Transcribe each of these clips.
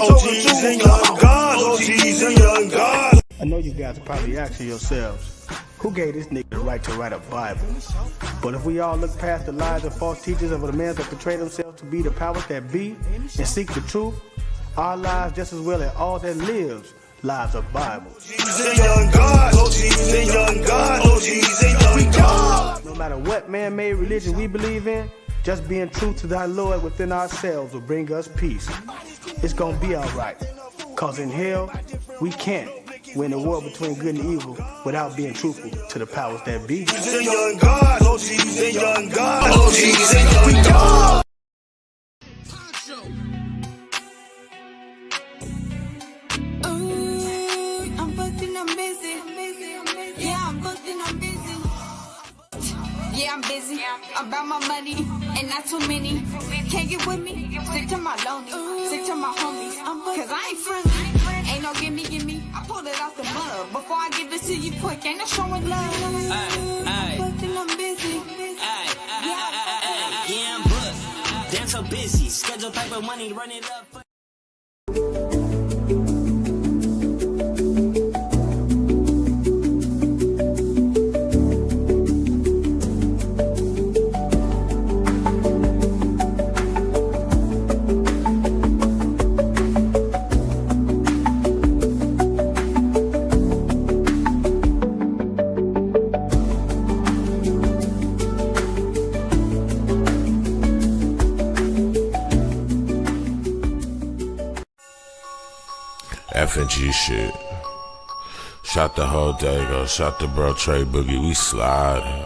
OGs and young gods, OGs and young gods. I know you guys are probably asking yourselves, who gave this nigga the right to write a Bible? But if we all look past the lies and false teachers of the men that portray themselves to be the powers that be and seek the truth, our lives just as well as all that lives lives of Bible. OGs and young gods, OGs and young gods, OGs and young gods. No matter what man-made religion we believe in, just being true to thy Lord within ourselves will bring us peace. It's gonna be alright, cause in hell, we can't win the war between good and evil without being truthful to the powers that be. OGs and young gods, OGs and young gods, OGs and young gods. I'm booked and I'm busy. Yeah, I'm booked and I'm busy. Yeah, I'm busy. About my money and not too many. Can't get with me. Stick to my lonely. Stick to my homies. Cause I ain't friendly. Ain't no gimme. I pulled it out the mud. Before I give it to you quick, ain't no showing love. I'm booked and I'm busy. Yeah, I'm booked. Damn so busy. Schedule paper money, run it up. F&G shit. Shot the whole day, go. Shot the bro Tre Boogie. We sliding.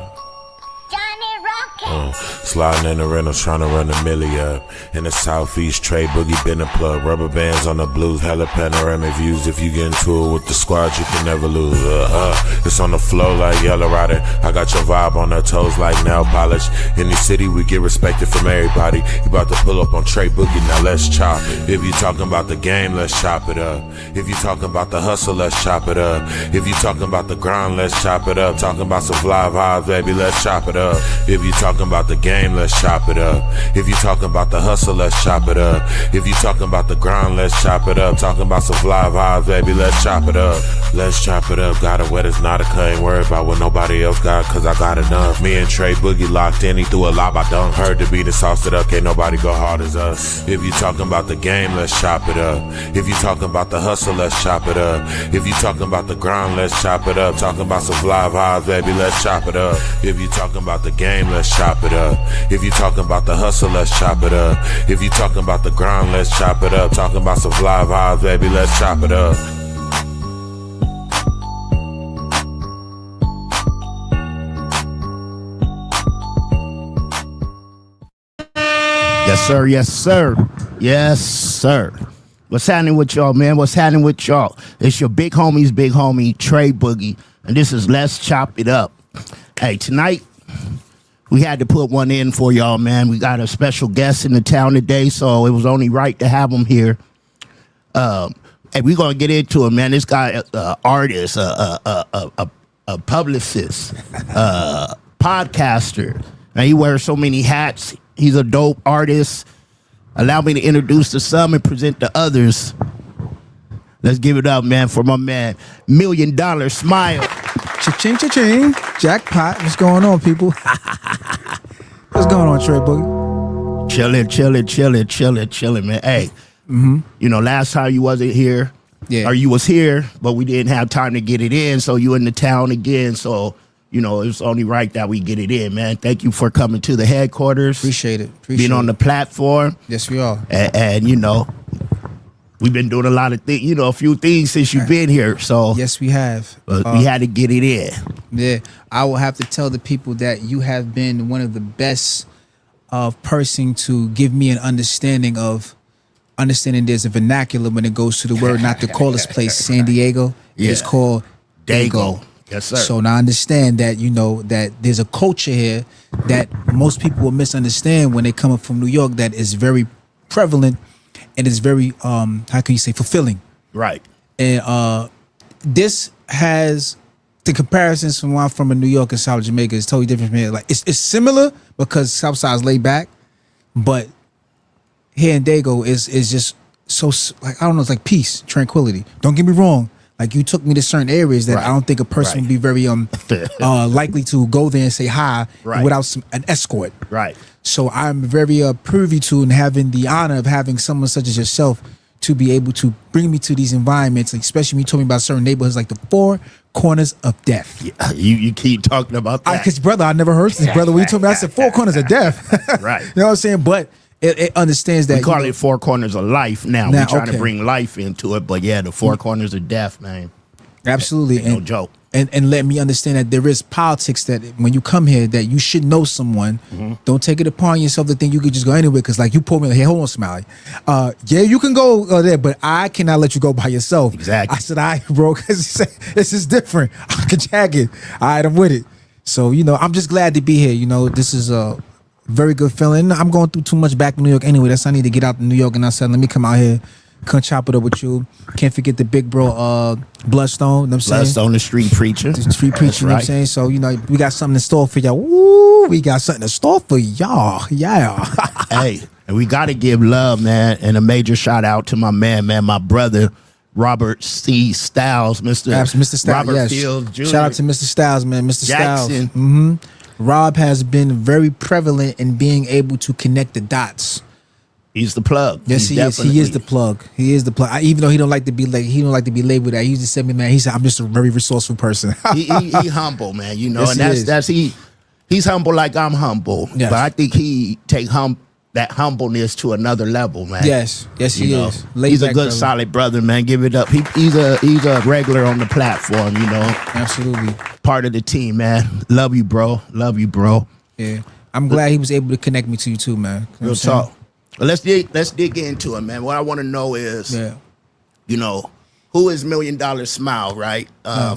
Sliding in the rental, trying to run a milli up. In the southeast, Tre Boogie been a plug. Rubber bands on the blues, hella panoramic views. If you get into it with the squad, you can never lose. It's on the flow like Yellow Rider. I got your vibe on her toes like nail polish. In the city, we get respected from everybody. You about to pull up on Tre Boogie, now let's chop it. If you talking about the game, let's chop it up. If you talking about the hustle, let's chop it up. If you talking about the grind, let's chop it up. Talking about some fly vibes, baby, let's chop it up. If you talking about the game, let's chop it up. If you talking about the hustle, let's chop it up. If you talking about the grind, let's chop it up. Talking about some fly vibes, baby, let's chop it up. Let's chop it up. Got it wet, it's not a cut. Ain't worried about what nobody else got, cause I got enough. Me and Tre Boogie locked in, he threw a lob, I dunk. Heard the beat and sauced it up, can't nobody go hard as us. If you talking about the game, let's chop it up. If you talking about the hustle, let's chop it up. If you talking about the grind, let's chop it up. Talking about some fly vibes, baby, let's chop it up. If you talking about the game, let's chop it up. If you talking about the hustle, let's chop it up. If you talking about the grind, let's chop it up. Talking about some fly vibes, baby, let's chop it up. Yes, sir. Yes, sir. Yes, sir. What's happening with y'all, man? What's happening with y'all? It's your big homie, Tre Boogie, and this is Let's Chop It Up. Hey, tonight, we had to put one in for y'all, man. We got a special guest in the town today, so it was only right to have him here. And we're going to get into it, man. This guy, artist, a publicist, podcaster. Man, he wears so many hats. He's a dope artist. Allow me to introduce to some and present to others. Let's give it up, man, for my man, Million Dolla Smile. Cha-ching, cha-ching. Jackpot. What's going on, people? What's going on, Tre Boogie? Chilling, man. Hey, you know, last time you wasn't here, or you was here, but we didn't have time to get it in, so you in the town again, so, you know, it's only right that we get it in, man. Thank you for coming to the headquarters. Appreciate it. Being on the platform. Yes, we are. And you know, we've been doing a lot of things, you know, a few things since you've been here, so. Yes, we have. We had to get it in. Yeah, I will have to tell the people that you have been one of the best person to give me an understanding there's a vernacular when it goes to the word, not to call this place San Diego. Yeah. It's called Dago. Yes, sir. So now I understand that, you know, that there's a culture here that most people will misunderstand when they come up from New York that is very prevalent and is very, how can you say, fulfilling. Right. And this has the comparisons from where I'm from in New York and South Jamaica is totally different from here. Like it's similar because Southside's laid back, but here in Dago is just like I don't know, it's like peace, tranquility. Don't get me wrong. Like you took me to certain areas that I don't think a person would be very likely to go there and say hi without an escort. Right. So I'm very privy to and having the honor of having someone such as yourself to be able to bring me to these environments, like, especially when you told me about certain neighborhoods like the 4 corners of death. Yeah, you keep talking about that. Because brother, I never heard this, brother. When you told me, I said 4 corners of death. Right. You know what I'm saying? But it understands that. We call it 4 corners of life now. We're trying to okay. bring life into it, but yeah, the 4 corners of death, man. Absolutely. No joke. And let me understand that there is politics that when you come here that you should know someone. Don't take it upon yourself to think you could just go anywhere, because like you pulled me like, hey, hold on, Smiley. Yeah, you can go there, but I cannot let you go by yourself. Exactly. I said, all right, bro, because he said, this is different. I can jack it. All right, I'm with it. So, you know, I'm just glad to be here. You know, this is a very good feeling. I'm going through too much back in New York anyway. That's why I need to get out to New York, and I said, let me come out here. Come chop it up with you. Can't forget the big bro, Bloodstone. You know what I'm saying? Bloodstone, the street preacher. The street preacher, you know what I'm saying? So, you know, we got something in store for y'all. Woo, we got something in store for y'all. Yeah. Hey, and we got to give love, man, and a major shout out to my man, my brother, Robert C. Styles, Mr. Styles, Robert yes. Fields Jr. Shout out to Mr. Styles, man. Mr. Jackson. Styles. Rob has been very prevalent in being able to connect the dots. He's the plug. Yes, he is. He is the plug. He is the plug. Even though he don't like to be labeled that. He used to say me, man. He said, I'm just a very resourceful person. he humble, man. You know, Yes, and he's humble like I'm humble. Yes. But I think he take that humbleness to another level, man. Yes, he is. He's a good, solid brother, man. Give it up. He's a regular on the platform, you know. Absolutely. Part of the team, man. Love you, bro. Love you, bro. Yeah. I'm glad he was able to connect me to you too, man. You know Real talk. Well, let's dig into it, man. What I want to know is, you know, who is Million Dollar Smile, right?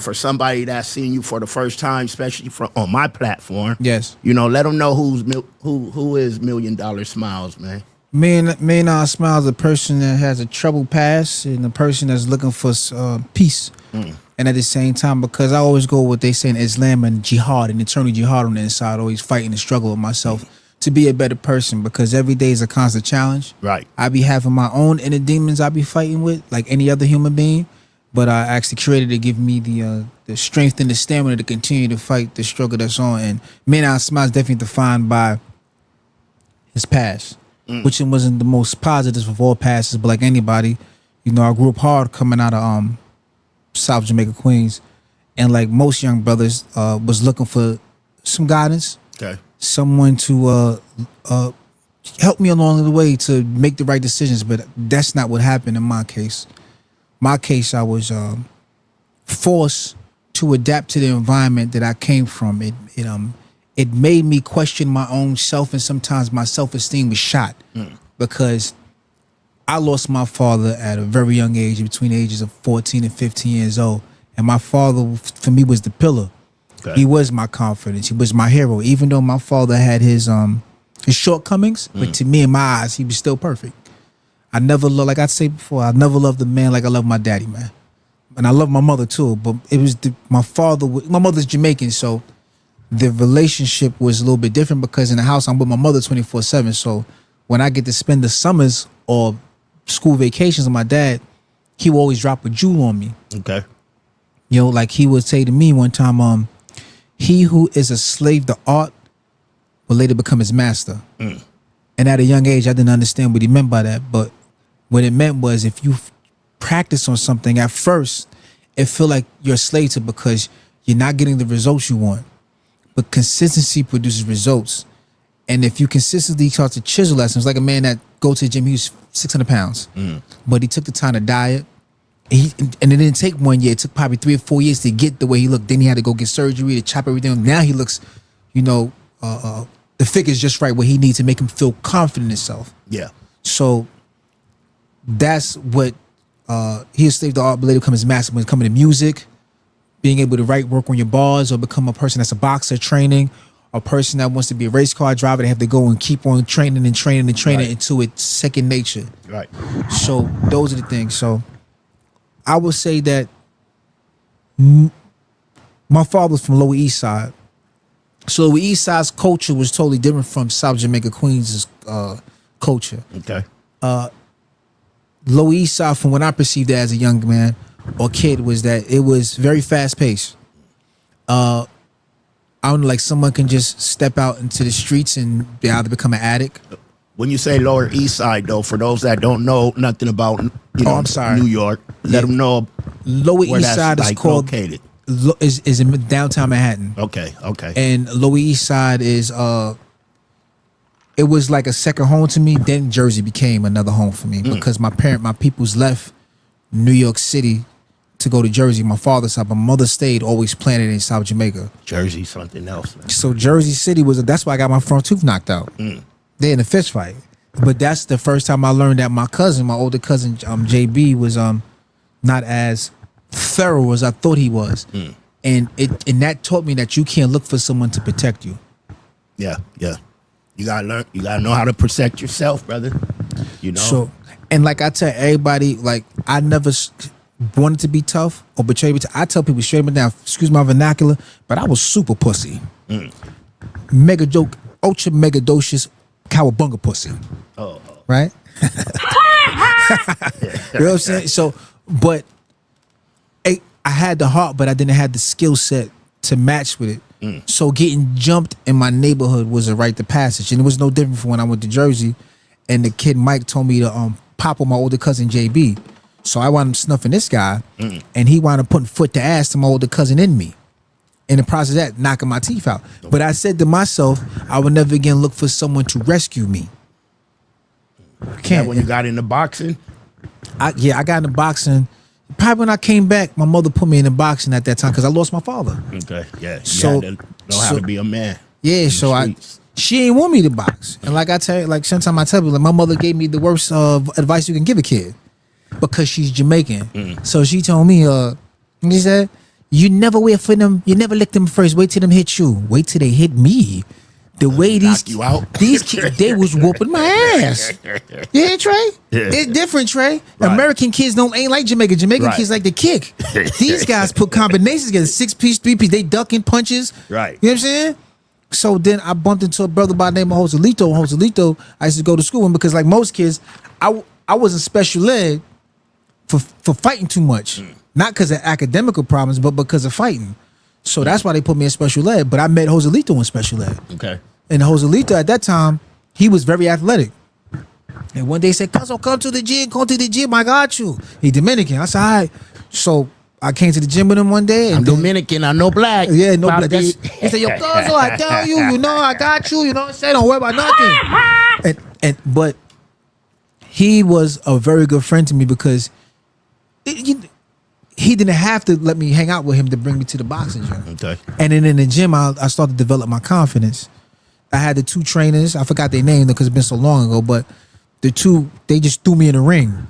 For somebody that's seeing you for the first time, especially on my platform. Yes. You know, let them know who is Million Dollar Smiles, man. Million Dollar Smile is a person that has a troubled past and a person that's looking for peace. And at the same time, because I always go with what they say in Islam and jihad, and eternal jihad on the inside, always fighting and struggle with myself to be a better person, because every day is a constant challenge. Right. I be having my own inner demons I be fighting with, like any other human being, but I actually created to give me the strength and the stamina to continue to fight the struggle that's on. And Million Dollar Smile is definitely defined by his past, which wasn't the most positive of all passes, but like anybody, you know, I grew up hard coming out of South Jamaica, Queens, and like most young brothers, was looking for some guidance. Okay. Someone to help me along the way to make the right decisions, but that's not what happened in my case. My case, I was forced to adapt to the environment that I came from. It made me question my own self, and sometimes my self-esteem was shot because I lost my father at a very young age, between the ages of 14 and 15 years old. And my father, for me, was the pillar. Okay. He was my confidence. He was my hero. Even though my father had his shortcomings, but to me, in my eyes, he was still perfect. I never loved, like I said before, I never loved a man like I love my daddy, man. And I love my mother too, but it was my mother's Jamaican, so the relationship was a little bit different because in the house I'm with my mother 24/7. So when I get to spend the summers or school vacations with my dad, he would always drop a jewel on me. Okay. You know, like he would say to me one time, he who is a slave to art will later become his master. And at a young age, I didn't understand what he meant by that. But what it meant was if you practice on something at first, it feel like you're a slave to because you're not getting the results you want. But consistency produces results. And if you consistently start to chisel lessons, like a man that go to the gym, he was 600 pounds, but he took the time to diet. And it didn't take 1 year. It took probably 3 or 4 years to get the way he looked. Then he had to go get surgery to chop everything. Now he looks, you know, the figure's just right where he needs to make him feel confident in himself. Yeah. So that's what he enslaved the art, but later become his master when it comes to music, being able to write, work on your bars, or become a person that's a boxer training, a person that wants to be a race car driver. They have to go and keep on training right. Until it's second nature. Right. So those are the things. So I would say that my father was from Lower East Side. So Lower East Side's culture was totally different from South Jamaica, Queens' culture. Okay. Lower East Side, from what I perceived it as a young man or kid, was that it was very fast paced. I don't know, like someone can just step out into the streets and be able to become an addict. When you say Lower East Side, though, for those that don't know nothing about, I'm sorry. New York, let them know Lower where East that's Side is like called located. Is in downtown Manhattan. Okay. And Lower East Side is it was like a second home to me. Then Jersey became another home for me because my peoples left New York City to go to Jersey. My father's side, my mother stayed, always planted in South Jamaica. Jersey, something else, man. So Jersey City that's why I got my front tooth knocked out. They in a fist fight. But that's the first time I learned that my older cousin, JB, was not as thorough as I thought he was. And that taught me that you can't look for someone to protect you. Yeah. You gotta learn. You gotta know how to protect yourself, brother. So, and like I tell everybody, like I never wanted to be tough or betray me. I tell people straight up and down, excuse my vernacular, but I was super pussy. Mega joke, ultra mega docious, cowabunga pussy. Oh. Right? You know what I'm saying? So, but I had the heart, but I didn't have the skill set to match with it. So getting jumped in my neighborhood was a rite of passage. And it was no different from when I went to Jersey and the kid Mike told me to pop on my older cousin JB. So I wound up snuffing this guy and he wound up putting foot to ass to my older cousin in me. In the process of that, knocking my teeth out. But I said to myself, I would never again look for someone to rescue me. Can't. When you got into boxing? I got into boxing. Probably when I came back, my mother put me in the boxing at that time because I lost my father. Okay, yeah. So you had to know how to be a man. Yeah, so she ain't want me to box. And like I tell you, like sometimes I tell people, like my mother gave me the worst advice you can give a kid because she's Jamaican. So she told me, she said, you never wait for them, you never lick them first, wait till them hit you. Wait till they hit me. The way these kids, they was whooping my ass. Yeah, Trey? Yeah. It's different, Trey. Right. American kids ain't like Jamaican. Jamaican kids like to kick. These guys put combinations together, 6-piece, 3-piece. They ducking punches. Right. You know what I'm saying? So then I bumped into a brother by the name of Joselito. Joselito, I used to go to school with because like most kids, I wasn't special ed for fighting too much. Not because of academical problems, but because of fighting. So that's why they put me in special ed. But I met Joselito in special ed. Okay. And Joselito at that time, he was very athletic. And one day he said, "Cuzzo, come to the gym, I got you." He Dominican. I said, all right. So I came to the gym with him one day. And I'm Dominican, I know black. Yeah, no black. He said, yo, Cuzzo, I tell you, I got you, you know what I'm saying? Don't worry about nothing. But he was a very good friend to me because he didn't have to let me hang out with him to bring me to the boxing gym. Okay. And then in the gym, I started to develop my confidence. I had the two trainers. I forgot their name because it's been so long ago, but the two, they just threw me in the ring.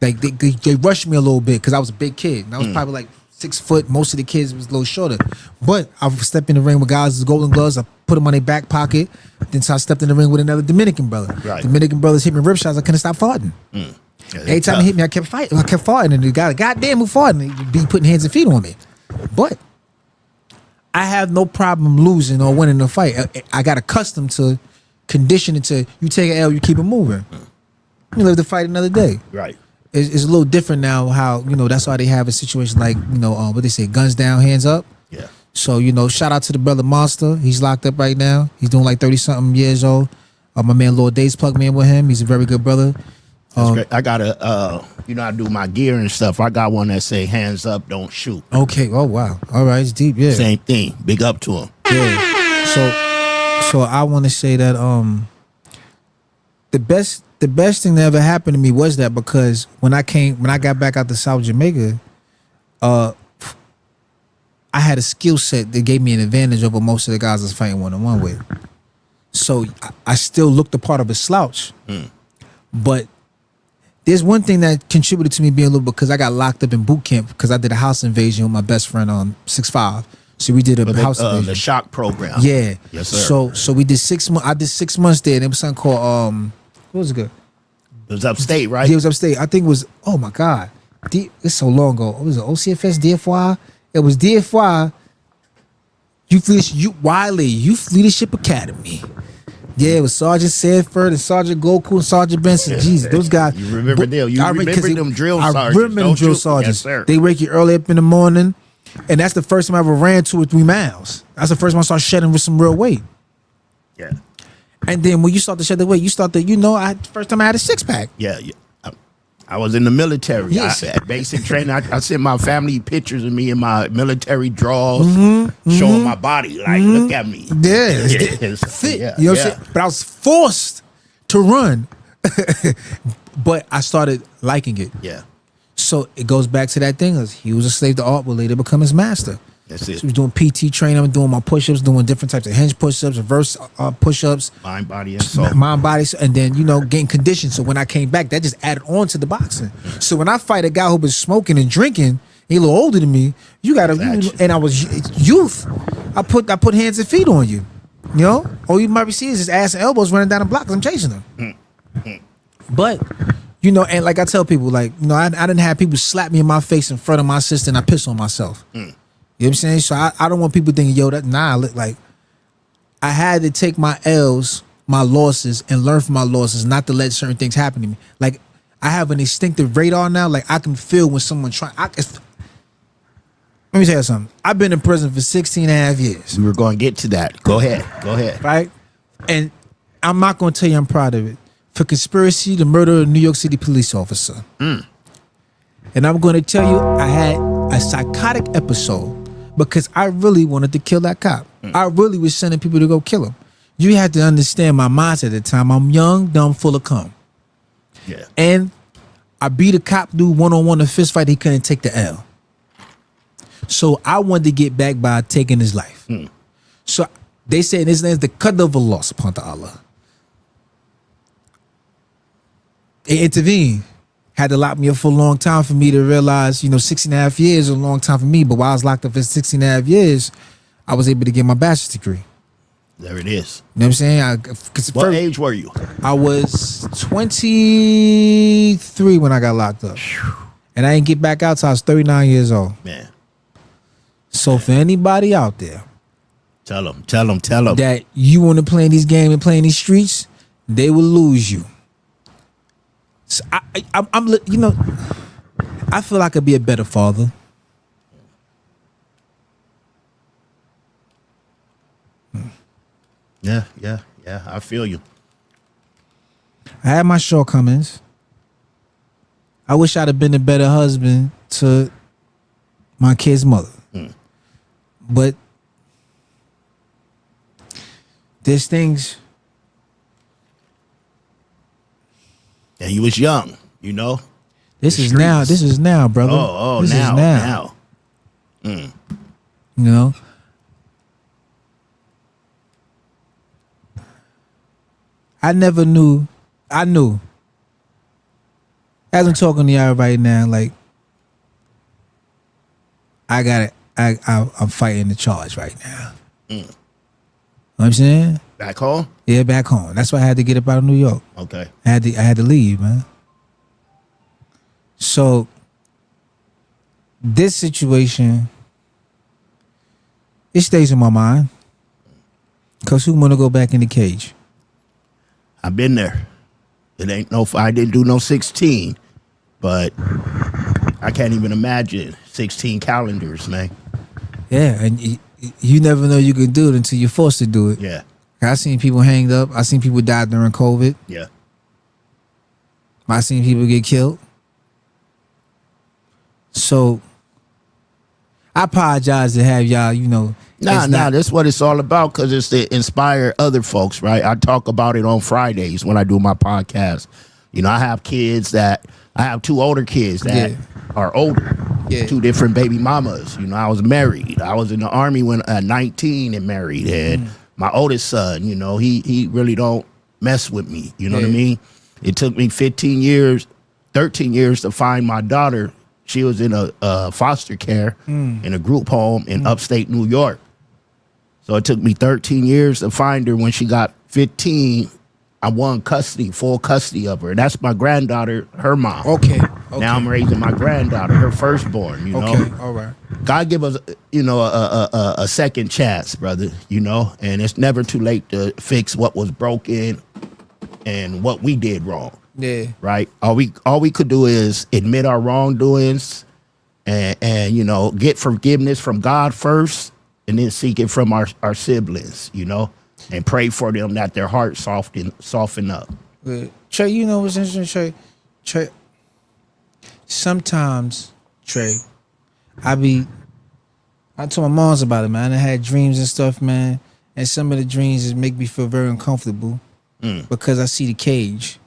Like they rushed me a little bit because I was a big kid. And I was probably like 6 foot. Most of the kids was a little shorter. But I stepped in the ring with guys with golden gloves. I put them on their back pocket. Then so I stepped in the ring with another Dominican brother. Right. Dominican brothers hit me rip shots. I couldn't stop fighting. Yeah, every time he hit me, I kept fighting. I kept fighting, and the guy, goddamn, who fought, and he'd be putting hands and feet on me. But I have no problem losing or winning a fight. I got accustomed to conditioning to you take an L, you keep it moving. You live to fight another day. Right. It's a little different now. How that's why they have a situation like what they say, guns down, hands up. Yeah. So shout out to the brother Monster. He's locked up right now. He's doing like 30-something years old. My man Lord Days plugged me in with him. He's a very good brother. That's great. I got I do my gear and stuff. I got one that say hands up, don't shoot. Okay. Oh wow. All right. It's deep. Yeah. Same thing. Big up to him. Yeah. So I want to say that the best thing that ever happened to me was that because when I got back out to South Jamaica, I had a skill set that gave me an advantage over most of the guys I was fighting one-on-one with. So I still looked the part of a slouch, but there's one thing that contributed to me being a little, because I got locked up in boot camp because I did a house invasion with my best friend on 6'5". So we did a house invasion. The shock program. Yeah. Yes, sir. So we did 6 months. I did 6 months there. And it was something called what was it good? It was upstate, right? Yeah, it was upstate. I think it was, oh my God. It's so long ago. What was it? OCFS, DFY? It was DFY. Youth Leadership Academy. Yeah, it was Sergeant Sanford and Sergeant Goku and Sergeant Benson. Jesus, those guys. You remember them? You remember them drill sergeants? I remember them drill sergeants. Yes, sir. They wake you early up in the morning, and that's the first time I ever ran 2 or 3 miles. That's the first time I started shedding with some real weight. Yeah. And then when you start to shed the weight, you start to, first time I had a 6-pack. Yeah. I was in the military. Yes. At basic training, I sent my family pictures of me in my military drawers, showing my body. Like, look at me. Yeah. Yes. Fit. Yeah, You know what I'm yeah. saying? But I was forced to run. But I started liking it. Yeah. So it goes back to that thing. He was a slave to art, but later become his master. That's it. So he was doing PT training, I'm doing my push-ups, doing different types of hinge push-ups, reverse push-ups. Mind, body, and soul. Mind, body, and then, getting conditioned. So when I came back, that just added on to the boxing. So when I fight a guy who been smoking and drinking, he a little older than me, and I was youth, I put hands and feet on you. All you might see is his ass and elbows running down the block because I'm chasing him. But, and like I tell people, I didn't have people slap me in my face in front of my sister and I piss on myself. You know what I'm saying? So I don't want people thinking, I had to take my L's, my losses, and learn from my losses, not to let certain things happen to me. Like, I have an instinctive radar now. Like, I can feel when someone let me tell you something. I've been in prison for 16 and a half years. We were going to get to that. Go ahead. Right? And I'm not going to tell you I'm proud of it. For conspiracy to murder a New York City police officer. And I'm going to tell you, I had a psychotic episode because I really wanted to kill that cop. I really was sending people to go kill him. You had to understand my mindset at the time. I'm young, dumb, full of cum. Yeah. And I beat a cop dude one-on-one in a fist fight. He couldn't take the L. So I wanted to get back by taking his life. So they said his name is the Qadr of Allah, subhanahu wa ta'ala. They intervened. Had to lock me up for a long time for me to realize, 16 and a half years is a long time for me. But while I was locked up for 16 and a half years, I was able to get my bachelor's degree. There it is. You know what I'm saying? What age were you? I was 23 when I got locked up. And I didn't get back out till I was 39 years old. Man. So for anybody out there Tell them. that you want to play in these games and play in these streets, they will lose you. So I'm I feel I could be a better father. Yeah. I feel you. I had my shortcomings. I wish I'd have been a better husband to my kid's mother. But there's things. And you was young, This is now, brother. Oh, this now. is now. I never knew. I knew. As I'm talking to y'all right now, like, I got it. I'm fighting the charge right now. You know what I'm saying? Back home? Yeah, back home. That's why I had to get up out of New York. Okay. I had to leave, man. So this situation, it stays in my mind. Cause who wanna go back in the cage? I've been there. I didn't do no 16, but I can't even imagine 16 calendars, man. Yeah, and you never know you can do it until you're forced to do it. Yeah. I seen people hanged up. I seen people die during COVID. Yeah. I seen people get killed. So I apologize to have y'all, Nah, that's what it's all about, because it's to inspire other folks, right? I talk about it on Fridays when I do my podcast. I have I have 2 older kids that are older. Yeah. 2 different baby mamas. I was married. I was in the Army when at 19 and married. And my oldest son, he really don't mess with me. You know what I mean? It took me 13 years to find my daughter. She was in a foster care in a group home in upstate New York. So it took me 13 years to find her. When she got 15, I won full custody of her. That's my granddaughter, her mom. Okay. Now I'm raising my granddaughter, her firstborn, Okay, all right. God give us, you know, a second chance, brother. You know, and it's never too late to fix what was broken and what we did wrong. Yeah. Right. All we could do is admit our wrongdoings, and you know, get forgiveness from God first, and then seek it from our siblings. You know, and pray for them that their hearts soften up. Good. Trey, you know what's interesting, Trey? Sometimes, Trey, I told my moms about it, man. I had dreams and stuff, man. And some of the dreams just make me feel very uncomfortable because I see the cage.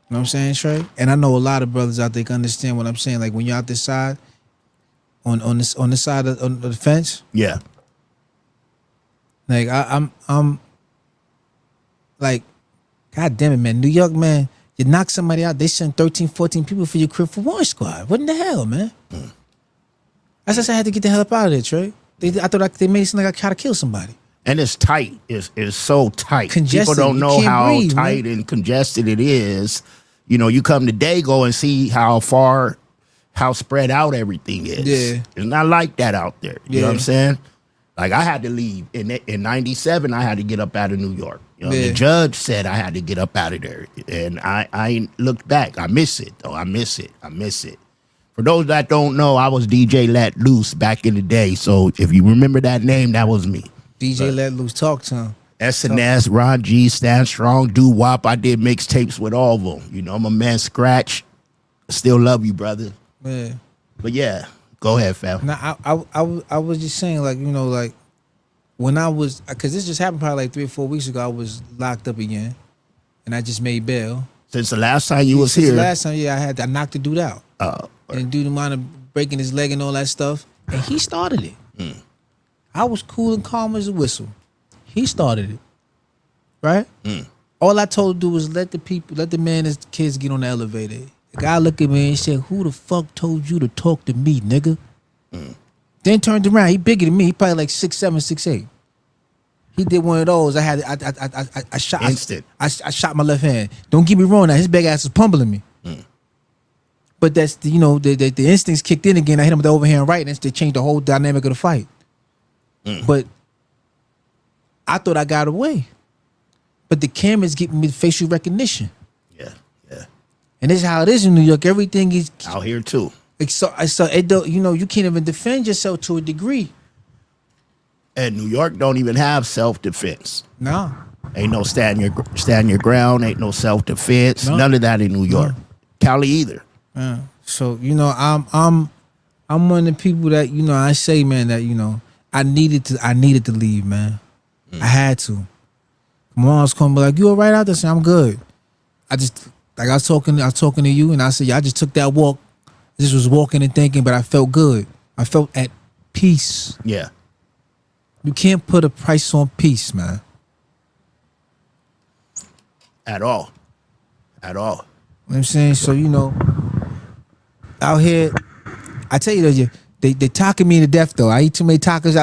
You know what I'm saying, Trey? And I know a lot of brothers out there can understand what I'm saying. Like when you're out this side, on the side of the fence. Yeah. Like I'm like, God damn it, man. New York, man, you knock somebody out, they send 13, 14 people for your crib for one squad. What in the hell, man? That's just I had to get the hell up out of there, Trey. I thought they made it seem like I tried to kill somebody. And it's tight. It's so tight. Congested. People don't know how breathe, tight man. and congested it is. You know, you come to Dago and see how spread out everything is. Yeah. It's not like that out there. You know what I'm Yeah. saying? Like I had to leave. In 97, I had to get up out of New York. You know, Yeah. the judge said I had to get up out of there. And I ain't looked back. I miss it, though. I miss it. For those that don't know, I was DJ Let Loose back in the day. So if you remember that name, that was me. DJ Let Loose, talk to him. SNS, Ron G, Stand Strong, Do Wop. I did mixtapes with all of them. You know, my man Scratch. Still love you, brother. Yeah. But yeah, go ahead, fam. Now, I was just saying, like, you know, like, when I was, because this just happened probably like 3 or 4 weeks ago, I was locked up again, and I just made bail. Since the last time you was Since here. the last time, yeah, I knocked the dude out. And the dude minded breaking his leg and all that stuff, and he started it. I was cool and calm as a whistle. He started it, right? All I told the dude was let the man and his kids get on the elevator. The guy looked at me and said, "Who the fuck told you to talk to me, nigga?" Then turned around. He bigger than me. He probably like 6'7", 6'8". He did one of those. I shot. Instant. I shot my left hand. Don't get me wrong. Now his big ass was pummeling me. But that's the instincts kicked in again. I hit him with the overhand right, and they changed the whole dynamic of the fight. But I thought I got away. But the cameras giving me facial recognition. Yeah. And this is how it is in New York. Everything is Out here too. so it don't, you can't even defend yourself to a degree. And New York don't even have self-defense. No. Ain't no stand your ground. Ain't no self-defense. No. None of that in New York. Cali either. So I'm one of the people that I say, man, that I needed to leave, man. I had to. My mom was calling me like, "You all right out there?" I said, "I'm good." I just like I was talking to you, and I said, "Yeah, I just took that walk. Just was walking and thinking, but I felt good. I felt at peace." Yeah. You can't put a price on peace, man. At all. You know what I'm saying? So, out here, I tell you though, they talking me to death though. I eat too many tacos.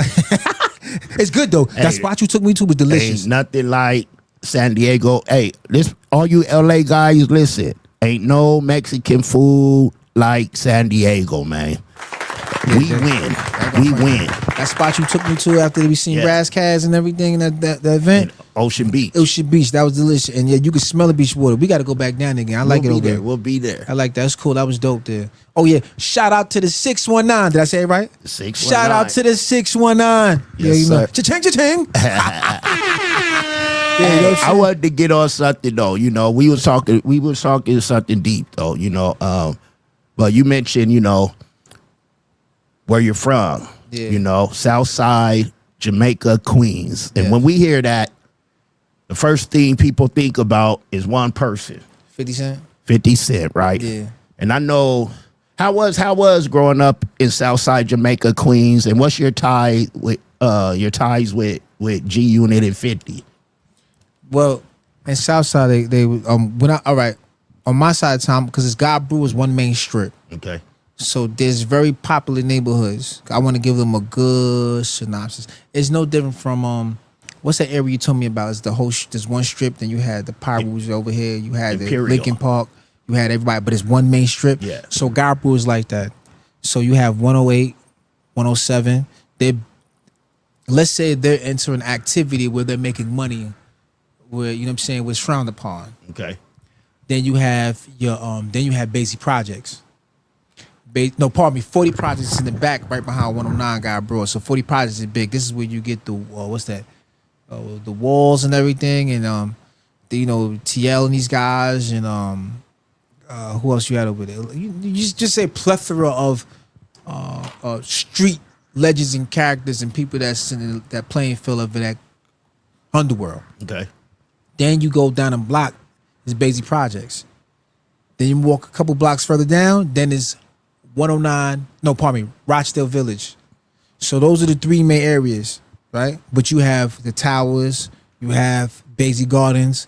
It's good though. That spot you took me to was delicious. Ain't nothing like San Diego. Hey, all you LA guys, listen. Ain't no Mexican food like San Diego, man. We win. That spot you took me to after we seen Razzcast and everything, that event. And Ocean Beach. That was delicious. And yeah, you could smell the beach water. We got to go back down again. I like it over there. We'll be there. I like that. That's cool. That was dope there. Oh yeah, shout out to the 619. Did I say it right? 619. Shout out to the 619. Yes, sir. sir. Cha-ching. I wanted to get on something though. We was talking something deep though. But you mentioned where you're from. Yeah. South Side, Jamaica, Queens, and when we hear that, the first thing people think about is one person. 50 Cent. 50 Cent, right? Yeah. And I know how was growing up in Southside Jamaica, Queens, and what's your ties with G Unit and 50? Well, in Southside, they all right, on my side of town, because it's God Brew is one main strip. Okay. So there's very popular neighborhoods. I want to give them a good synopsis. It's no different from what's that area you told me about? It's the whole there's one strip, then you had the Pyrus over here, you had Imperial. the Lincoln Park, you had everybody, but it's one main strip. Yeah. So God Brew is like that. So you have 108, 107. Let's say they're into an activity where they're making money, where, you know what I'm saying, was frowned upon. Okay. Then you have basic projects. 40 projects in the back, right behind 109 Guy Broad. So 40 projects is big. This is where you get the the walls and everything, and TL and these guys, and who else you had over there? You just say plethora of street legends and characters and people that's in that playing field of that underworld. Okay. Then you go down a block, it's basic projects. Then you walk a couple blocks further down, then it's Rochdale Village. So those are the three main areas, right? But you have the towers, you have Basie Gardens.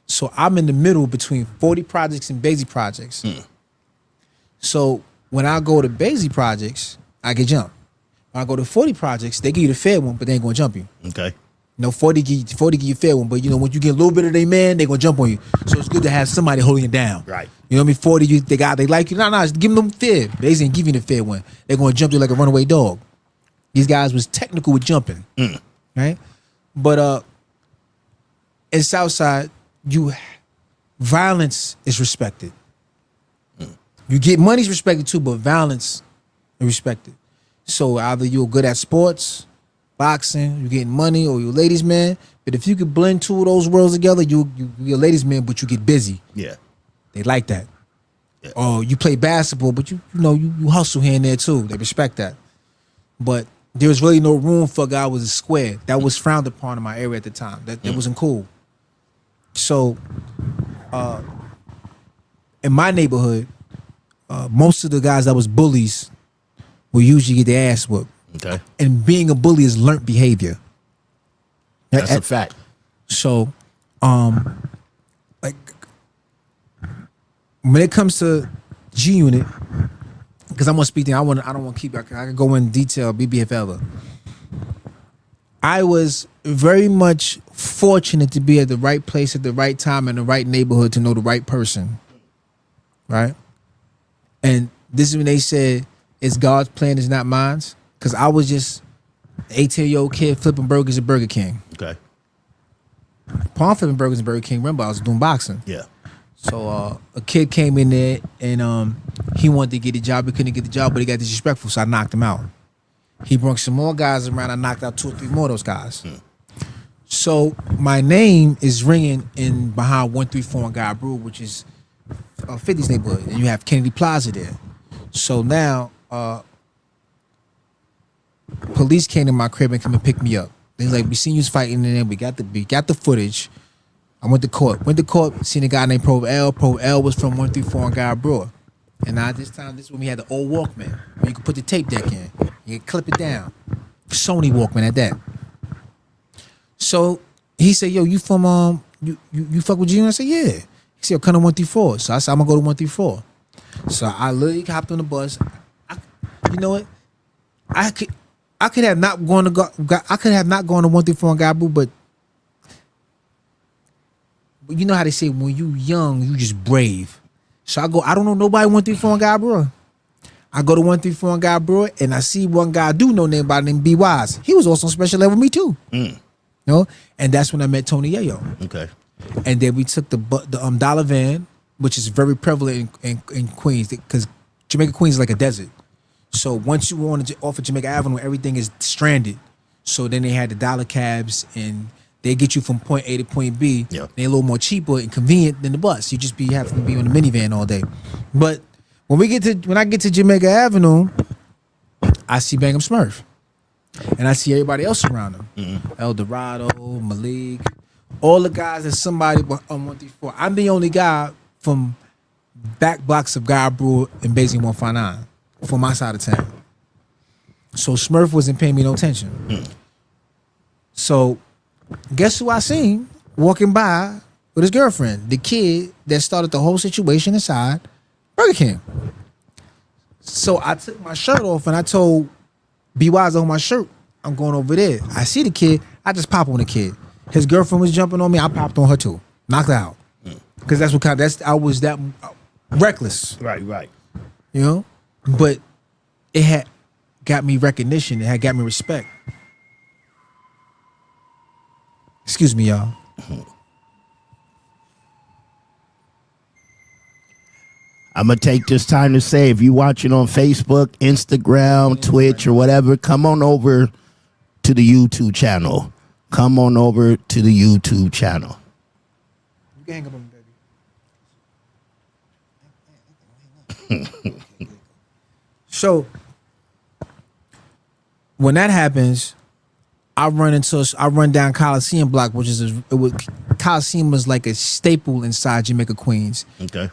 So I'm in the middle between 40 projects and Basie projects. So when I go to Basie projects, I get jumped. When I go to 40 projects, they give you the fair one, but they ain't gonna jump you. Okay. 40 give you fair one, but when you get a little bit of their man, they gonna jump on you. So it's good to have somebody holding you down. Right. You know what I mean? 40, they like you. No, just give them fair. They ain't giving you the fair one. They're gonna jump you like a runaway dog. These guys was technical with jumping. Right? But in Southside, violence is respected. You get money's respected too, but violence is respected. So either you're good at sports, boxing, you're getting money, or you're a ladies' man. But if you could blend two of those worlds together, you're a ladies' man, but you get busy. Yeah. They like that. Yeah. Or you play basketball, but you hustle here and there too. They respect that. But there was really no room for a guy who was a square. That was frowned upon in my area at the time. That wasn't cool. So in my neighborhood, most of the guys that was bullies will usually get their ass whooped. Okay. And being a bully is learned behavior. That's a fact. So, like, when it comes to G Unit, because I'm gonna speak to you, I don't want to keep. I can go in detail, BBF ever. I was very much fortunate to be at the right place at the right time in the right neighborhood to know the right person. Right? And this is when they said it's God's plan, it's not mine. Because I was just an 18-year-old kid flipping burgers at Burger King. Okay. Upon flipping burgers at Burger King, remember I was doing boxing. Yeah. So a kid came in there and he wanted to get a job. He couldn't get the job, but he got disrespectful, so I knocked him out. He brought some more guys around. I knocked out 2 or 3 more of those guys. So my name is ringing in behind 134 on Guy Brew, which is 50's neighborhood, and you have Kennedy Plaza there. So now police came to my crib and come and pick me up. They like, we seen you fighting in there. We got the footage. I went to court. Seen a guy named Pro L. Pro L was from 134 on Guy Brewer. And this is when we had the old Walkman, where you could put the tape deck in. You could clip it down. Sony Walkman at that. So he said, yo, you from you fuck with G? I said, yeah. He said, yo, come to 134. So I said, I'm gonna go to 134. So I literally hopped on the bus. You know what? I could have not gone to 134 on Guy Brew, but you know how they say when you young, you just brave. So I don't know nobody 134 on Guy Brewer. I go to 134 on Guy Brewer and I see one guy I do know named by the name B Wise. He was also on special level with me too. You know? And that's when I met Tony Yayo. Okay. And then we took the dollar van, which is very prevalent in Queens, because Jamaica Queens is like a desert. So once you were off of Jamaica Avenue, everything is stranded. So then they had the dollar cabs, and they get you from point A to point B. Yeah. They're a little more cheaper and convenient than the bus. You just have to be on the minivan all day. But when I get to Jamaica Avenue, I see Bangum Smurf, and I see everybody else around him. El Dorado, Malik, all the guys that somebody on 134. I'm the only guy from back blocks of Guy Brewer and Basie 159 from my side of town. So Smurf wasn't paying me no attention. So guess who I seen walking by with his girlfriend? The kid that started the whole situation inside Burger King. So I took my shirt off and I told B Wise on my shirt, I'm going over there. I see the kid, I just pop on the kid. His girlfriend was jumping on me, I popped on her too. Knocked her out. Because I was that reckless. Right. You know? But it had got me recognition. It had got me respect. Excuse me, y'all. I'm going to take this time to say, if you're watching on Facebook, Instagram, Twitch, or whatever, come on over to the YouTube channel. Come on over to the YouTube channel. You can hang up on me, baby. So, when that happens, I run down Coliseum block, which is Coliseum was like a staple inside Jamaica, Queens. Okay.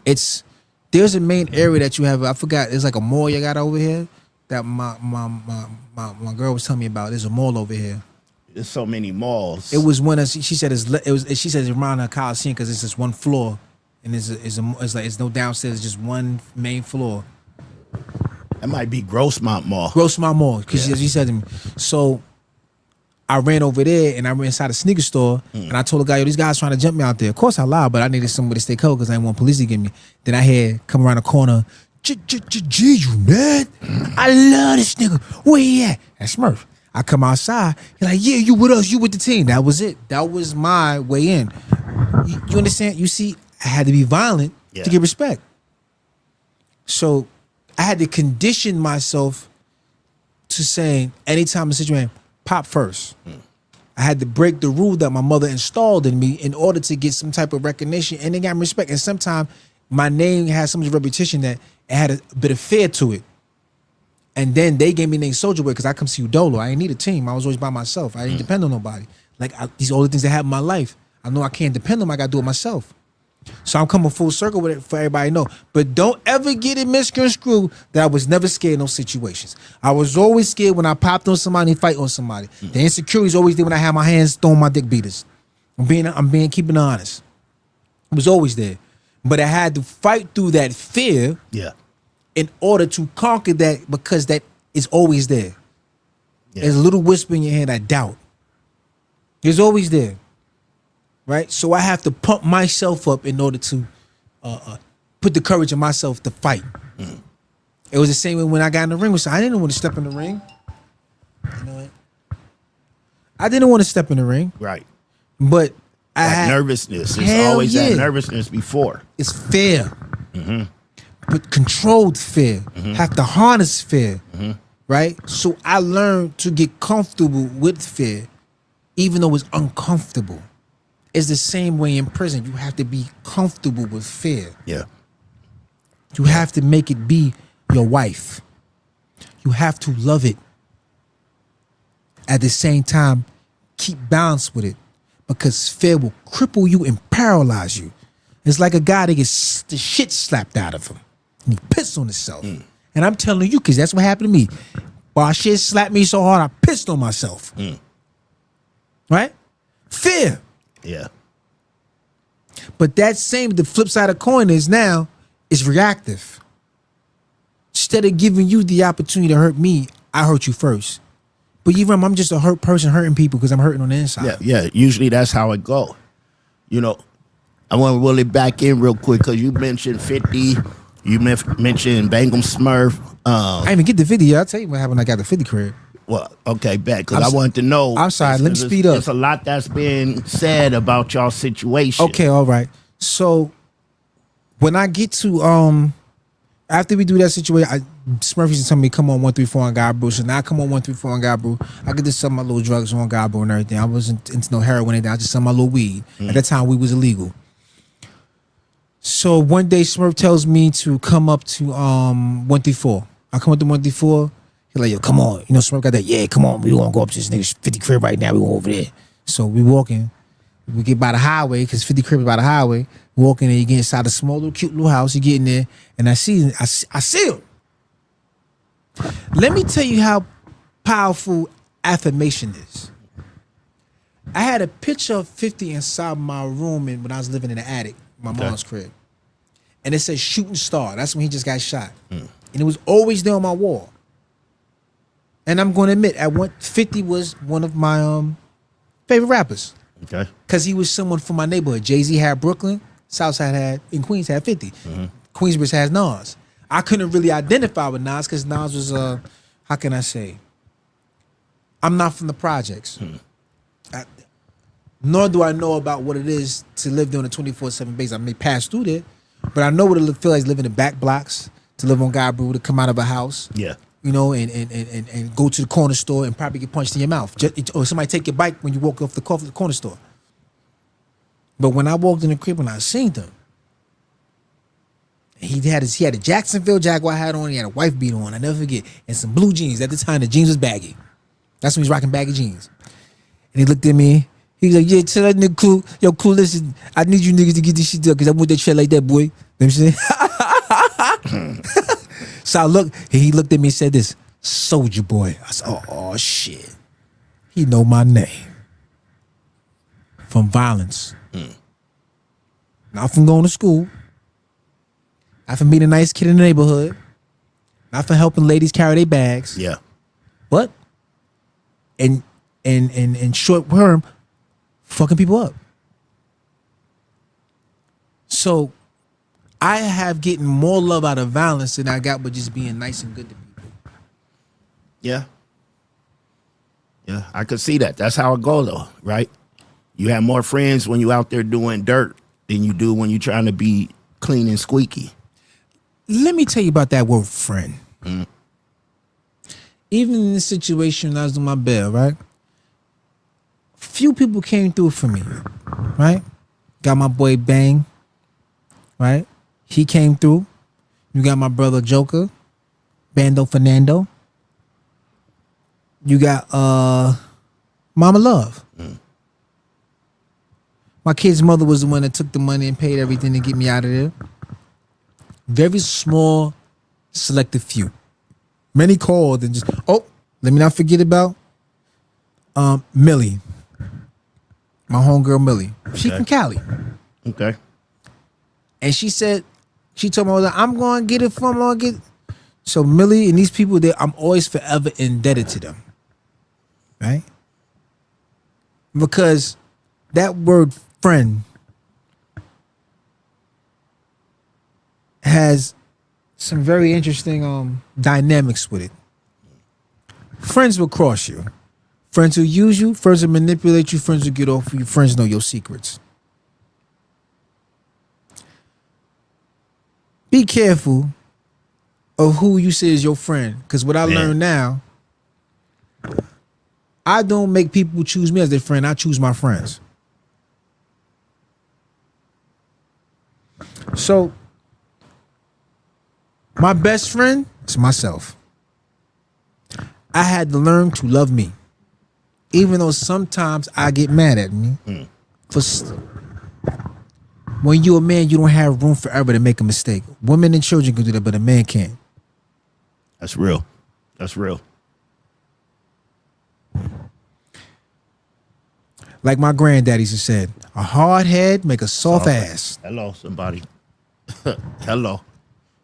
There's a main area that you have. I forgot. It's like a mall you got over here that my girl was telling me about. There's a mall over here. There's so many malls. It was one of she said she said it's around the Coliseum because it's just one floor, and it's no downstairs. It's just one main floor. That might be Grossmont Mall. Grossmont Mall, because she said to me. So I ran over there and I ran inside a sneaker store and I told the guy, yo, these guys trying to jump me out there. Of course I lied, but I needed somebody to stay cold because I didn't want police to get me. Then I had come around the corner, you man. I love this nigga. Where he at? That's Smurf. I come outside. He's like, yeah, you with us. You with the team. That was it. That was my way in. You understand? You see, I had to be violent to get respect. So I had to condition myself to saying anytime a situation, pop first. I had to break the rule that my mother installed in me in order to get some type of recognition and they got respect. And sometimes my name has so much repetition that it had a bit of fear to it. And then they gave me the name Soulja Boy because I come see you Dolo. I ain't need a team. I was always by myself. I didn't depend on nobody. These are all the things that happen in my life. I know I can't depend on them. I got to do it myself. So I'm coming full circle with it for everybody to know. But don't ever get it misconstrued that I was never scared in those situations. I was always scared when I popped on somebody and fight on somebody. The insecurity is always there when I had my hands throwing my dick beaters. I'm being keeping it honest. It was always there. But I had to fight through that fear in order to conquer that because that is always there. There's a little whisper in your head, I doubt. It's always there. Right? So I have to pump myself up in order to put the courage in myself to fight. It was the same way when I got in the ring. I didn't want to step in the ring. You know what? I didn't want to step in the ring. Right. But I had nervousness. There's always that nervousness before. It's fear. But controlled fear. Have to harness fear. Right? So I learned to get comfortable with fear, even though it's uncomfortable. It's the same way in prison. You have to be comfortable with fear. Yeah. You have to make it be your wife. You have to love it. At the same time, keep balance with it because fear will cripple you and paralyze you. It's like a guy that gets the shit slapped out of him and he pissed on himself. And I'm telling you, because that's what happened to me. While shit slapped me so hard, I pissed on myself. Right? Fear. Yeah. But the flip side of the coin is now it's reactive. Instead of giving you the opportunity to hurt me, I hurt you first. But you remember, I'm just a hurt person hurting people because I'm hurting on the inside. Yeah. Usually that's how it go. You know, I want to roll it back in real quick because you mentioned 50. You mentioned Bangum Smurf. I didn't even get the video. I'll tell you what happened when I got the 50 crib. Well, okay, bet, because I wanted to know. I'm sorry, let me speed up. There's a lot that's been said about y'all situation. Okay, all right. So when I get to after we do that situation, Smurf used to tell me come on 134 on God Brew. So now I come on 134 on God Brew. I get to sell my little drugs on God Brew and everything. I wasn't into no heroin or anything. I just sell my little weed. At that time, weed was illegal. So one day Smurf tells me to come up to 134. I come up to 134. He's like, yo, come on. You know, Smurf got that, yeah, come on. We want to go up to this nigga's 50 crib right now. We go over there. So we walking. We get by the highway, because 50 crib is by the highway. Walking and you get inside a small little cute little house. You get in there and I see him. Let me tell you how powerful affirmation is. I had a picture of 50 inside my room when I was living in the attic, my mom's crib. And it says shooting star. That's when he just got shot. And it was always there on my wall. And I'm going to admit, 50 was one of my favorite rappers. Okay. Because he was someone from my neighborhood. Jay-Z had Brooklyn, Southside in Queens had 50. Queensbridge has Nas. I couldn't really identify with Nas because Nas was how can I say? I'm not from the projects. Nor do I know about what it is to live during a 24/7 base. I may pass through there, but I know what it feels like living in back blocks, to live on God Brew, to come out of a house. Yeah. You know, and go to the corner store and probably get punched in your mouth. Or somebody take your bike when you walk off the corner store. But when I walked in the crib and I seen them, he had a Jacksonville Jaguar hat on, he had a wife beater on, I never forget, and some blue jeans. At the time, the jeans was baggy. That's when he was rocking baggy jeans. And he looked at me, he was like, yeah, tell that nigga Clue, yo, Clue, listen, I need you niggas to get this shit done, because I want that shit like that, boy. You know what I'm saying? So he looked at me and said this, Soldier Boy. I said, oh shit. He know my name. From violence. Not from going to school. Not from being a nice kid in the neighborhood. Not from helping ladies carry their bags. Yeah. But in short term, fucking people up. So I have getting more love out of violence than I got with just being nice and good to people. Yeah. Yeah, I could see that. That's how it go though, right? You have more friends when you out there doing dirt than you do when you're trying to be clean and squeaky. Let me tell you about that word friend. Even in this situation when I was on my bed, right? Few people came through for me, right? Got my boy Bang, right? He came through. You got my brother Joker, Bando Fernando. You got Mama Love. My kid's mother was the one that took the money and paid everything to get me out of there. Very small, selective few. Many called and just, let me not forget about Millie. My homegirl Millie. She from Cali. Okay. And she said, she told me, I'm going to get it from, I'm going to get it. So Millie and these people, I'm always forever indebted to them. Right? Because that word friend has some very interesting dynamics with it. Friends will cross you. Friends who use you, friends who manipulate you, friends who get off you, friends know your secrets. Be careful of who you say is your friend. Because what I learned now, I don't make people choose me as their friend. I choose my friends. So, my best friend is myself. I had to learn to love me. Even though sometimes I get mad at me. When you're a man, you don't have room forever to make a mistake. Women and children can do that, but a man can't. That's real. That's real. Like my granddaddy used to said, a hard head make a soft ass. Hello, somebody. Hello.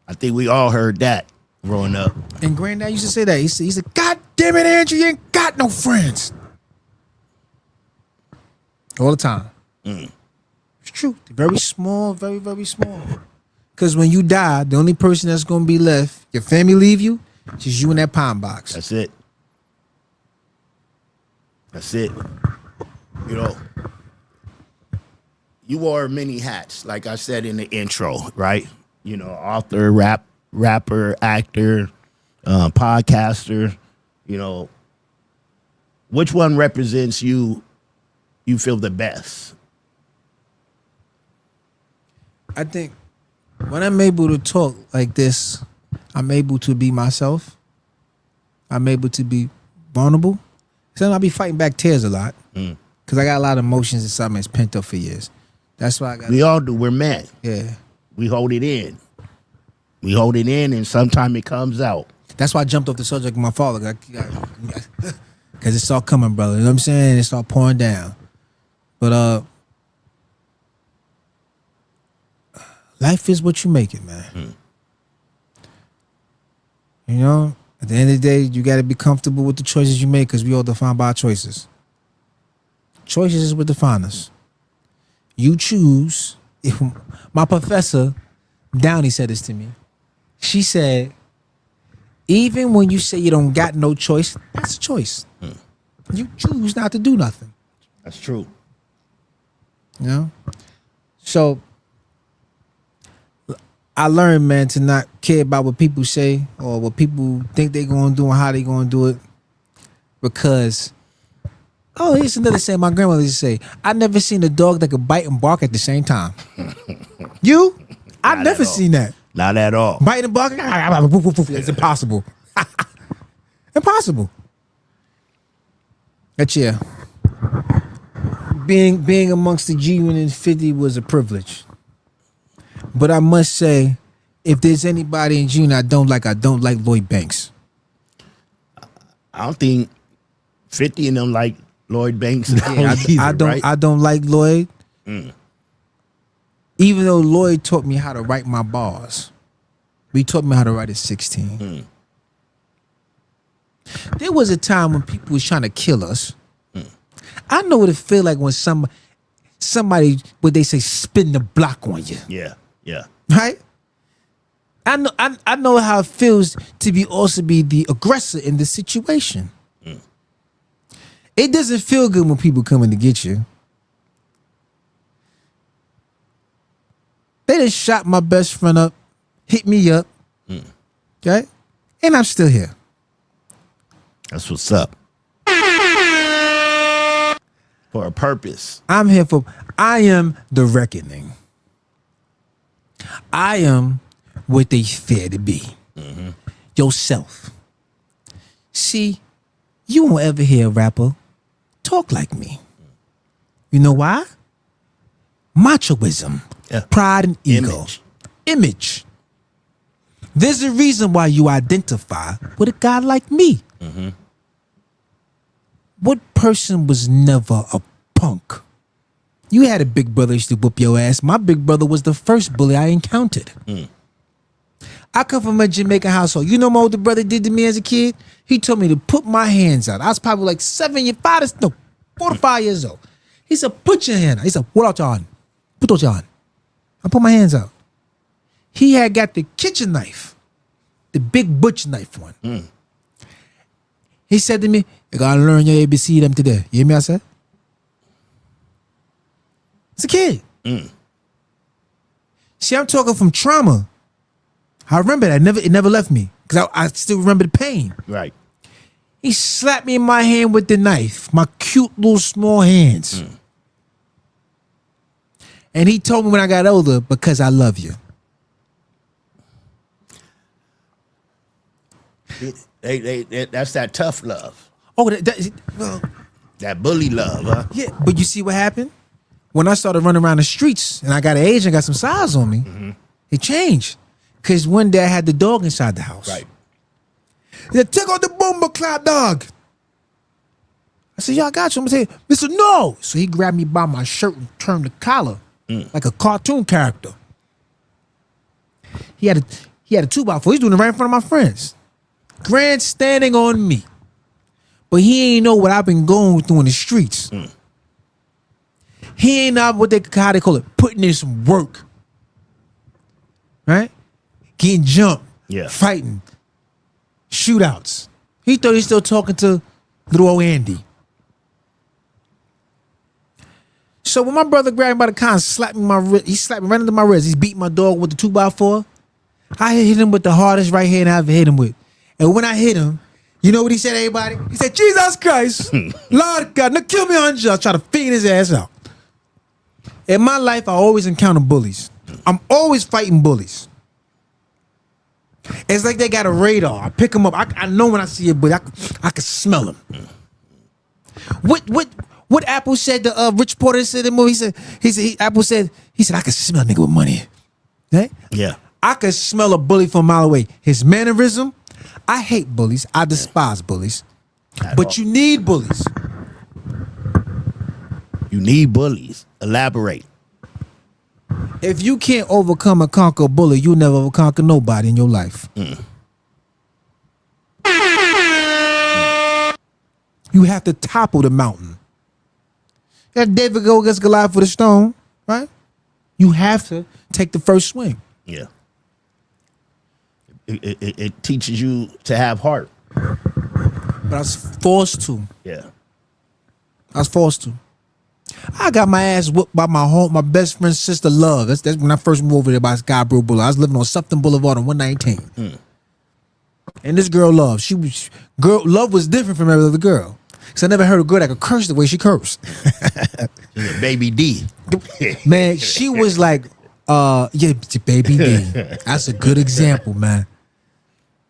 I think we all heard that growing up. And granddad used to say that. He said, God damn it, Andrew, you ain't got no friends. All the time. It's true. Very small, very, very small. Because when you die, the only person that's going to be left, your family leave you, it's just you in that pine box. That's it. That's it. You know, you wore many hats, like I said in the intro, right? You know, author, rapper, actor, podcaster. You know, which one represents you feel the best? I think when I'm able to talk like this, I'm able to be myself. I'm able to be vulnerable. Sometimes I be fighting back tears a lot. Because I got a lot of emotions inside me that's pent up for years. That's why I got. We all do. We're men. Yeah. We hold it in. We hold it in, and sometimes it comes out. That's why I jumped off the subject with my father. Because it's all coming, brother. You know what I'm saying? It's all pouring down. But life is what you make it, man. You know? At the end of the day, you got to be comfortable with the choices you make because we all defined by our choices. Choices is what define us. You choose. My professor, Downey, said this to me. She said, even when you say you don't got no choice, that's a choice. You choose not to do nothing. That's true. You know? So I learned, man, to not care about what people say or what people think they're gonna do and how they gonna do it. Because here's another saying my grandmother used to say, I never seen a dog that could bite and bark at the same time. You? I've Not never at all. seen that. Not at all. Biting and barking, it's impossible. Impossible. But yeah, being amongst the G1 and 50 was a privilege. But I must say, if there's anybody in G1 I don't like Lloyd Banks. I don't think 50 of them like Lloyd Banks. Yeah, either, I don't like Lloyd. Even though Lloyd taught me how to write my bars. He taught me how to write at 16. There was a time when people was trying to kill us. I know what it feel like when somebody, what they say, spin the block on you. Yeah, yeah. Right? I know how it feels to be the aggressor in the situation. It doesn't feel good when people coming to get you. They just shot my best friend up, hit me up, okay? And I'm still here. That's what's up. For a purpose. I am the reckoning. I am what they fear to be. Yourself. See, you won't ever hear a rapper talk like me. You know why? Machoism, pride and ego. Image. There's a reason why you identify with a guy like me. What person was never a punk? You had a big brother used to whoop your ass. My big brother was the first bully I encountered. I come from a Jamaican household. You know what my older brother did to me as a kid? He told me to put my hands out. I was probably like 4 to 5 years old. He said, put your hand out. He said, what out your hand? Put out your hand. I put my hands out. He had got the kitchen knife, the big butcher knife one. He said to me, you gotta learn your ABC them today. You hear me, I said? It's a kid. See, I'm talking from trauma. I remember that. It never left me. Because I still remember the pain. Right. He slapped me in my hand with the knife. My cute little small hands. And he told me when I got older, because I love you. That's that tough love. Oh, That bully love, huh? yeah. But you see what happened? When I started running around the streets and I got an age and got some size on me, it changed. Because one day I had the dog inside the house. Right. He said, take out the bomber clap dog. I said, yeah, I got you. I'm saying, Mr. No. So he grabbed me by my shirt and turned the collar like a cartoon character. He had a 2x4. He's doing it right in front of my friends. Grandstanding on me. But he ain't know what I've been going through in the streets. He ain't know how they call it, putting in some work. Right? Getting jumped. Yeah. Fighting. Shootouts. He thought he was still talking to little old Andy. So when my brother grabbed me by the collar and slapped me my wrist, he slapped me right under my wrist. He's beating my dog with the 2x4. I hit him with the hardest right hand I ever hit him with. And when I hit him, you know what he said, everybody? He said, Jesus Christ, Lord God, now kill me unjust. Try to feed his ass out. In my life, I always encounter bullies. I'm always fighting bullies. It's like they got a radar. I pick them up. I know when I see a bully. I can smell him. What Apple said to Rich Porter said in the movie? He said Apple said I can smell a nigga with money. Right? Yeah. I could smell a bully from a mile away. His mannerism. I hate bullies. I despise bullies. But you need bullies. You need bullies. Elaborate. If you can't overcome and conquer a bully, you'll never conquer nobody in your life. You have to topple the mountain. That David go against Goliath with a stone, right? You have to take the first swing. Yeah. It teaches you to have heart. But I was forced to. Yeah. I was forced to. I got my ass whooped by my best friend's sister, Love. That's when I first moved over there by Skybro Boulevard. I was living on Sufton Boulevard on 119. And this girl, Love, Love was different from every other girl. Because I never heard a girl that could curse the way she cursed. Baby D. Man, she was like, Baby D. That's a good example, man.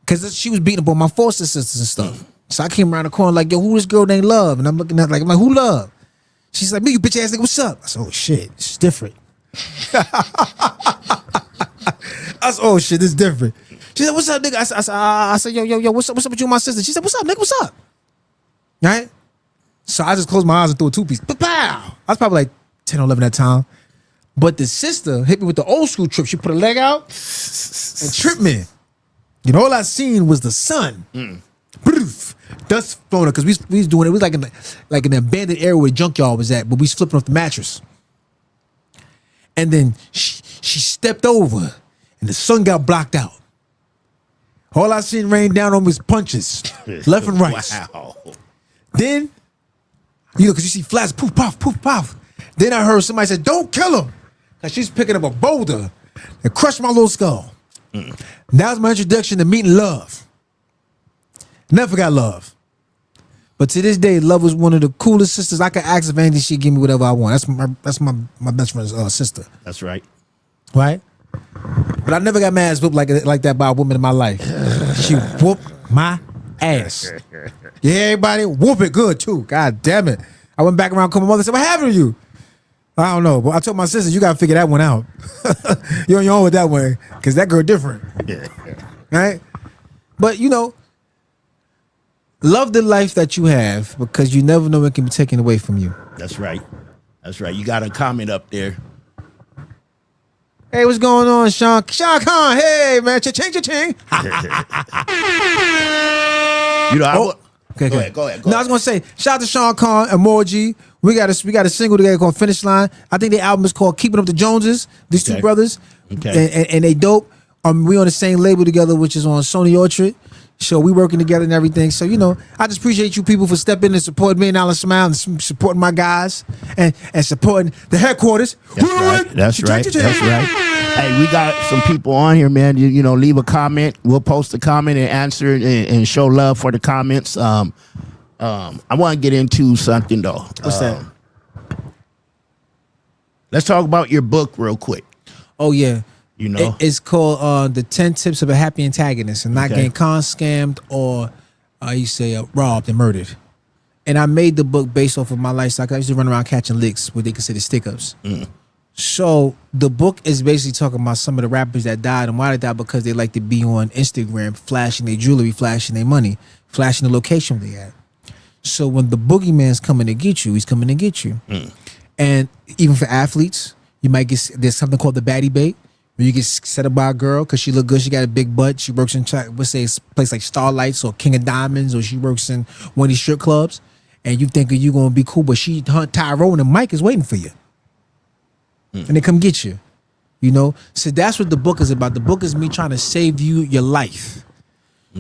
Because she was beating up on my foster sisters and stuff. So I came around the corner like, yo, who this girl named Love? And I'm looking at I'm like, who Love? She's like, me, you bitch ass nigga, what's up? I said, oh shit, it's different. I said, oh shit, it's different. She said, what's up, nigga? I said, yo, what's up with you and my sister? She said, what's up, nigga, what's up? Right? So I just closed my eyes and threw a two-piece. Pow! I was probably like 10 or 11 at that time. But the sister hit me with the old school trip. She put her leg out and tripped me. You know, all I seen was the sun. Dust flowing because we was doing it. It was like an abandoned area where the junkyard was at, but we was flipping off the mattress. And then she stepped over and the sun got blocked out. All I seen rain down on me was punches, left and right. Wow. Then, because you see flats, poof, puff, poof, puff. Then I heard somebody say, don't kill him. Because she's picking up a boulder and crushed my little skull. That was my introduction to meeting Love. Never forgot Love. But to this day, Love was one of the coolest sisters. I could ask if anything, she'd give me whatever I want. That's my best friend's sister. That's right. Right? But I never got my ass whooped like that by a woman in my life. She whooped my ass. Yeah, everybody whoop it good too. God damn it. I went back around, called my mother and said, what happened to you? I don't know. But I told my sister, you gotta figure that one out. You're on your own with that one. Cause that girl different. Right? But love the life that you have because you never know it can be taken away from you. That's right. That's right. You got a comment up there. Hey, what's going on, Sean Khan? Hey, man, cha-ching, cha-ching. Go ahead. No, I was gonna say, shout out to Sean Khan, Emoji. We got a single together called Finish Line. I think the album is called Keeping Up the Joneses. These two brothers, and they dope. We on the same label together, which is on Sony Orchard. So we working together and everything. So I just appreciate you people for stepping in and supporting Million Dolla Smile and supporting my guys and supporting the headquarters. That's right. Hey, we got some people on here, man. Leave a comment. We'll post a comment and answer and show love for the comments. I want to get into something though. What's that? Let's talk about your book real quick. Oh yeah. It's called the 10 Tips of a Happy Antagonist and not getting con scammed or robbed and murdered. And I made the book based off of my lifestyle. I used to run around catching licks, what they consider stick-ups. So the book is basically talking about some of the rappers that died and why they died because they like to be on Instagram flashing their jewelry, flashing their money, flashing the location they at. So when the boogeyman's coming to get you, he's coming to get you. And even for athletes, you might there's something called the baddie bait. When you get set up by a girl because she look good, she got a big butt, she works in, let's say, a place like Starlights or King of Diamonds, or she works in one of these strip clubs, and you think you're going to be cool, but she hunt Tyrone and Mike is waiting for you. And they come get you. So that's what the book is about. The book is me trying to save you your life.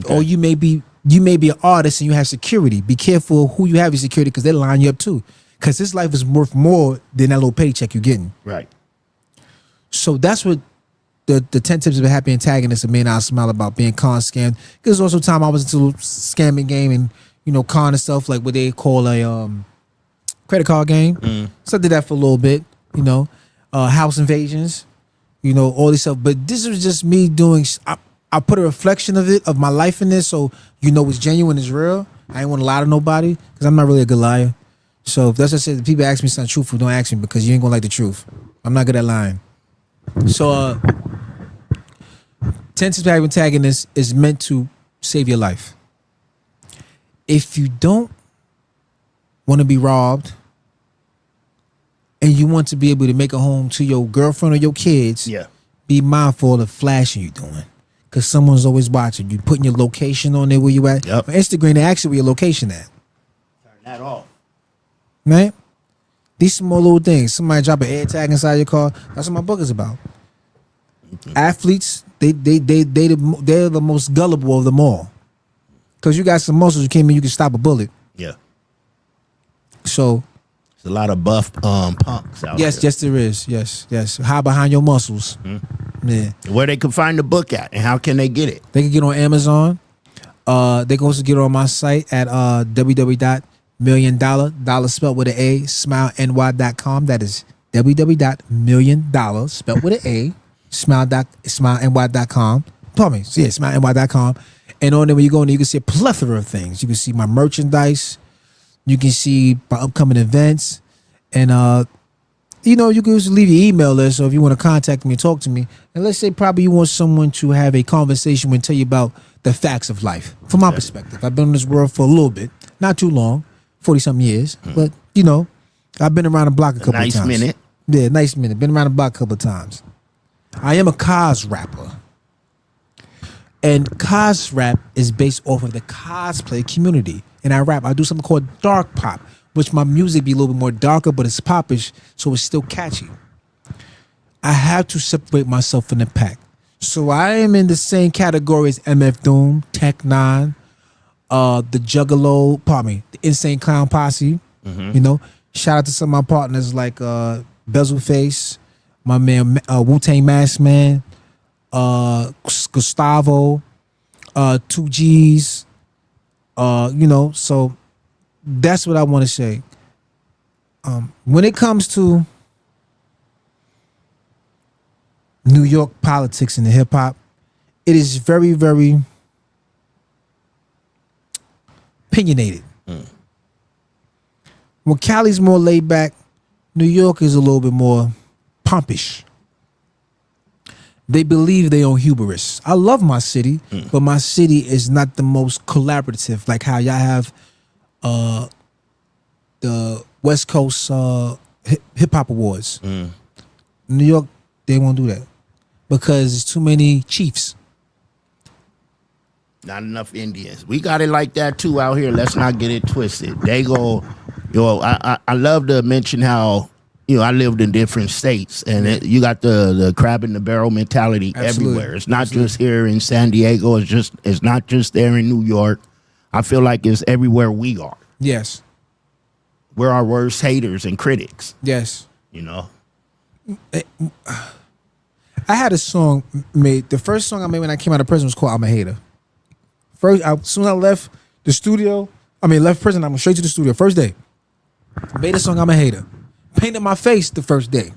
Or you may be an artist and you have security. Be careful who you have your security because they line you up too. Because this life is worth more than that little paycheck you're getting. Right. So that's what the 10 Tips of a Happy Antagonist and Million Dolla Smile about being con scammed. Because also time I was into scamming game and con and stuff like what they call a credit card game. So I did that for a little bit, house invasions, all this stuff. But this was just me doing. I put a reflection of my life in this, so it's genuine, it's real. I ain't want to lie to nobody because I'm not really a good liar. So if that's what I said, if people ask me something truthful, don't ask me because you ain't gonna like the truth. I'm not good at lying. So 10 Tips of a Happy Antagonist is meant to save your life. If you don't want to be robbed and you want to be able to make a home to your girlfriend or your kids, be mindful of the flashing you're doing. Because someone's always watching. You putting your location on there where you at. On Instagram, they ask you where your location at. Turn that off. Right? These small little things. Somebody drop an air tag inside your car. That's what my book is about. Athletes, they're the most gullible of them all. Because you got some muscles, you came in, you can stop a bullet. Yeah. So there's a lot of buff punks out there. yes, there is. Yes. Hide behind your muscles. Yeah. Where they can find the book at and how can they get it? They can get on Amazon. They can also get it on my site at www.milliondollar, dollar spelled with an A, smileny.com. That is www.milliondollar, spelled with an A, smileny.com. Pardon me. Yeah, smileny.com. And on there, when you go in there, you can see a plethora of things. You can see my merchandise. You can see my upcoming events. And, you can just leave your email there. So if you want to contact me and talk to me, and let's say probably you want someone to have a conversation and tell you about the facts of life. From my perspective, I've been in this world for a little bit, not too long, 40-something years. But, I've been around the block a couple of times. Nice minute. Yeah, nice minute. Been around the block a couple of times. I am a cos rapper. And cos rap is based off of the cosplay community. And I do something called dark pop, which my music be a little bit more darker, but it's popish, so it's still catchy. I have to separate myself from the pack. So I am in the same category as MF Doom, Tech Nine, the the Insane Clown Posse. Shout out to some of my partners like Bezelface, my man Wu-Tang Mask Man, Gustavo, 2Gs, so that's what I want to say. When it comes to New York politics and the hip hop, it is very, very opinionated. When Cali's more laid back, New York is a little bit more pompish. They believe they own hubris. I love my city, but my city is not the most collaborative, like how y'all have the West Coast hip hop awards. New York, they won't do that because there's too many chiefs. Not enough Indians. We got it like that too out here. Let's not get it twisted. They go, I love to mention how I lived in different states, and you got the crab in the barrel mentality everywhere. It's not just here in San Diego. It's not just there in New York. I feel like it's everywhere we are. Yes. We're our worst haters and critics. Yes. I had a song made. The first song I made when I came out of prison was called "I'm a Hater." As soon as I left the studio, left prison, I went straight to the studio. First day, made a song "I'm a Hater." Painted my face the first day.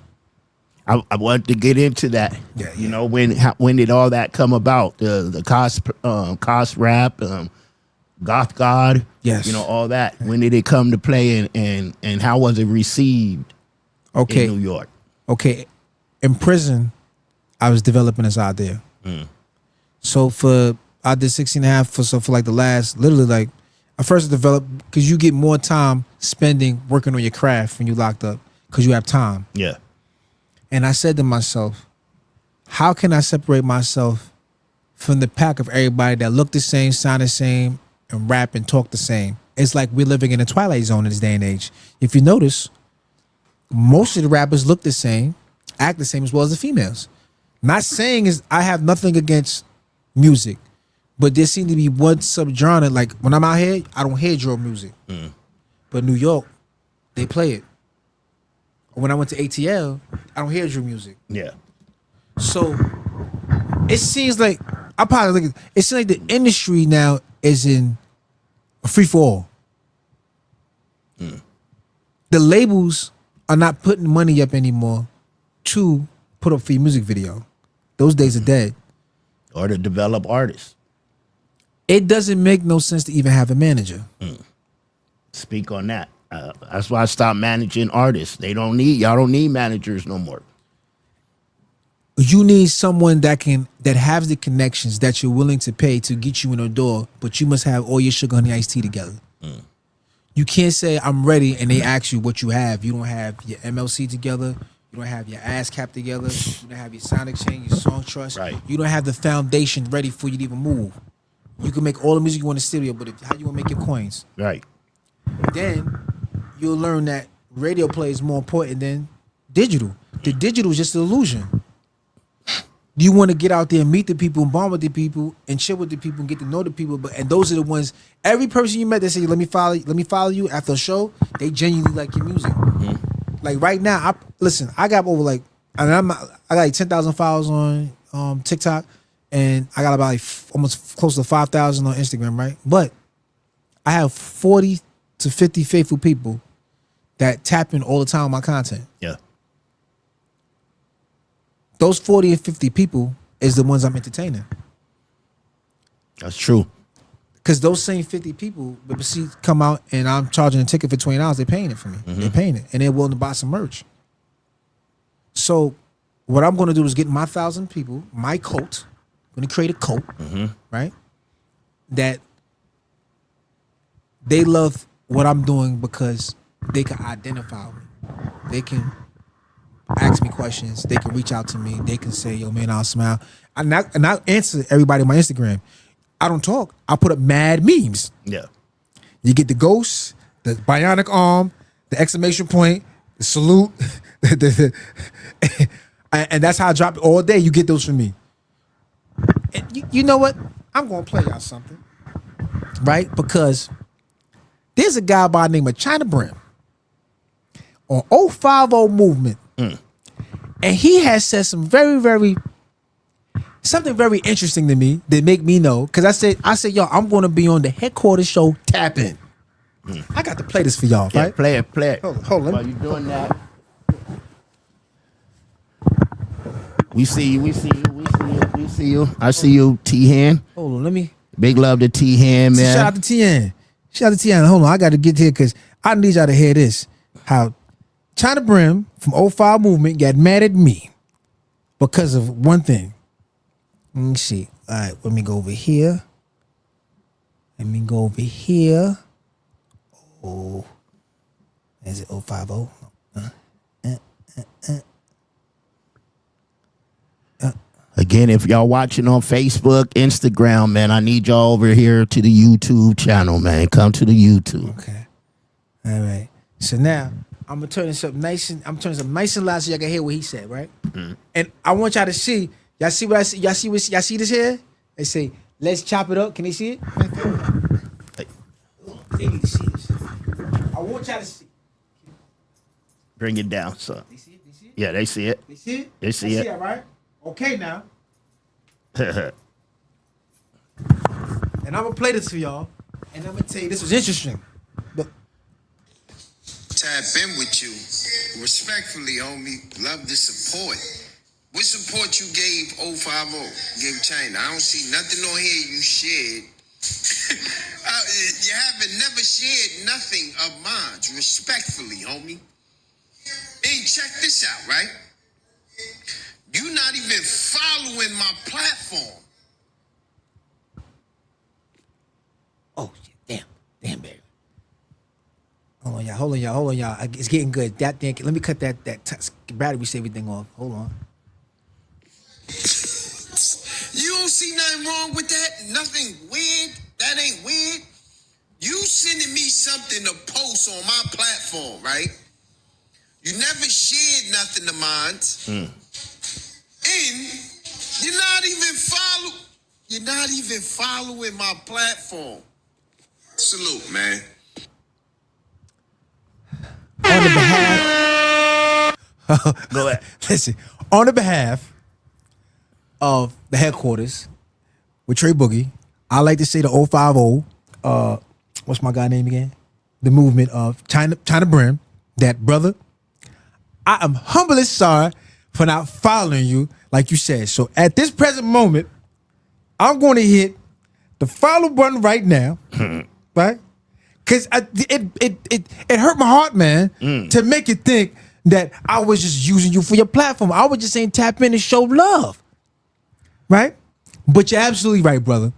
I wanted to get into that. Yeah. When did all that come about? The cos rap, goth god. Yes. All that. When did it come to play, and how was it received? Okay. In New York. Okay. In prison, I was developing this idea. So I did 16.5 for like the last, literally like, I first developed, because you get more time spending working on your craft when you locked up, because you have time. Yeah. And I said to myself, how can I separate myself from the pack of everybody that look the same, sound the same, and rap and talk the same? It's like we're living in a twilight zone in this day and age. If you notice, most of the rappers look the same, act the same, as well as the females. Not saying I have nothing against music, but there seems to be one subgenre. Like when I'm out here, I don't hear drill music. But New York, they play it. When I went to ATL, I don't hear drill music. Yeah. So it seems like it seems like the industry now is in a free for all. The labels are not putting money up anymore to put up for your music video. Those days are dead. Or to develop artists. It doesn't make no sense to even have a manager. Speak on that. That's why I stopped managing artists. Y'all don't need managers no more. You need someone that has the connections that you're willing to pay to get you in the door, but you must have all your sugar honey iced tea together. You can't say I'm ready and they ask you what you have. You don't have your MLC together. You don't have your ASCAP together. You don't have your sound exchange, your song trust. Right. You don't have the foundation ready for you to even move. You can make all the music you want in the studio, but how you want to make your coins? Right. Then you'll learn that radio play is more important than digital. The digital is just an illusion. You want to get out there and meet the people and bond with the people and chill with the people and get to know the people. And those are the ones. Every person you met that say, "Let me follow you" after a show, they genuinely like your music. Like right now, I got over I got like 10,000 followers on TikTok, and I got about like almost close to 5,000 on Instagram, right? But I have 40 to 50 faithful people that tap in all the time on my content. Yeah. Those 40 or 50 people is the ones I'm entertaining. That's true. Because those same 50 people, but see, come out and I'm charging a ticket for $20, they're paying it for me. They're paying it. And they're willing to buy some merch. So what I'm going to do is get my 1,000 people, my coat. I'm going to create a coat, right? That they love what I'm doing because they can identify with me. They can ask me questions. They can reach out to me. They can say, "Yo, man, I'll smile." And I answer everybody on my Instagram. I don't talk. I put up mad memes. Yeah. You get the ghost, the bionic arm, the exclamation point, the salute, and that's how I drop it all day. You get those from me. And you know what? I'm going to play y'all something, right? Because there's a guy by the name of China Brim on 050 Movement. And he has said some something very interesting to me that make me know. Because I said, yo, I'm going to be on the headquarters show Tap In. I got to play this for y'all, Yeah, right? play it. Hold on. While you doing that, we see you. I see you, T-Hand. Hold on, let me. Big love to T-Hand, man. Shout out to TN. Hold on, I got to get here because I need y'all to hear this. How China Brim from 05 Movement got mad at me because of one thing. Let me see. All right, let me go over here. Oh, is it 050? Again, if y'all watching on Facebook, Instagram, man, I need y'all over here to the YouTube channel, man. Come to the YouTube. Okay. All right. So now I'm gonna turn this up nice and loud so y'all can hear what he said, right? And I want y'all to see. Y'all see what I see? Y'all see this here? They say, "Let's chop it up." Can they see it? They need to see this. I want y'all to see. Bring it down, son. They see it? They see it? Yeah, they see it. They see it? They see it. Right? Okay, now. And I'm gonna play this for y'all, and I'm gonna tell you this was interesting. But tap in with you. Respectfully, homie. Love the support. What support you gave 050? Gave China. I don't see nothing on here you shared. You haven't never shared nothing of mine. Respectfully, homie. And check this out, right? You not even following my platform. oh shit, damn, baby. Hold on, y'all. It's getting good. That thing. Let me cut that battery save everything off. Hold on. You don't see nothing wrong with that? Nothing weird? That ain't weird? You sending me something to post on my platform, right? You never shared nothing of mine. And you're not even following my platform. Salute, man. On the behalf Go ahead. Listen, on the behalf of the headquarters with Tre Boogie, I like to say the 050, what's my guy name again? The movement of China Brim, that brother. I am humbly sorry for not following you, like you said. So at this present moment, I'm going to hit the follow button right now, right? Because it hurt my heart, man, to make you think that I was just using you for your platform. I was just saying tap in and show love, right? But you're absolutely right, brother.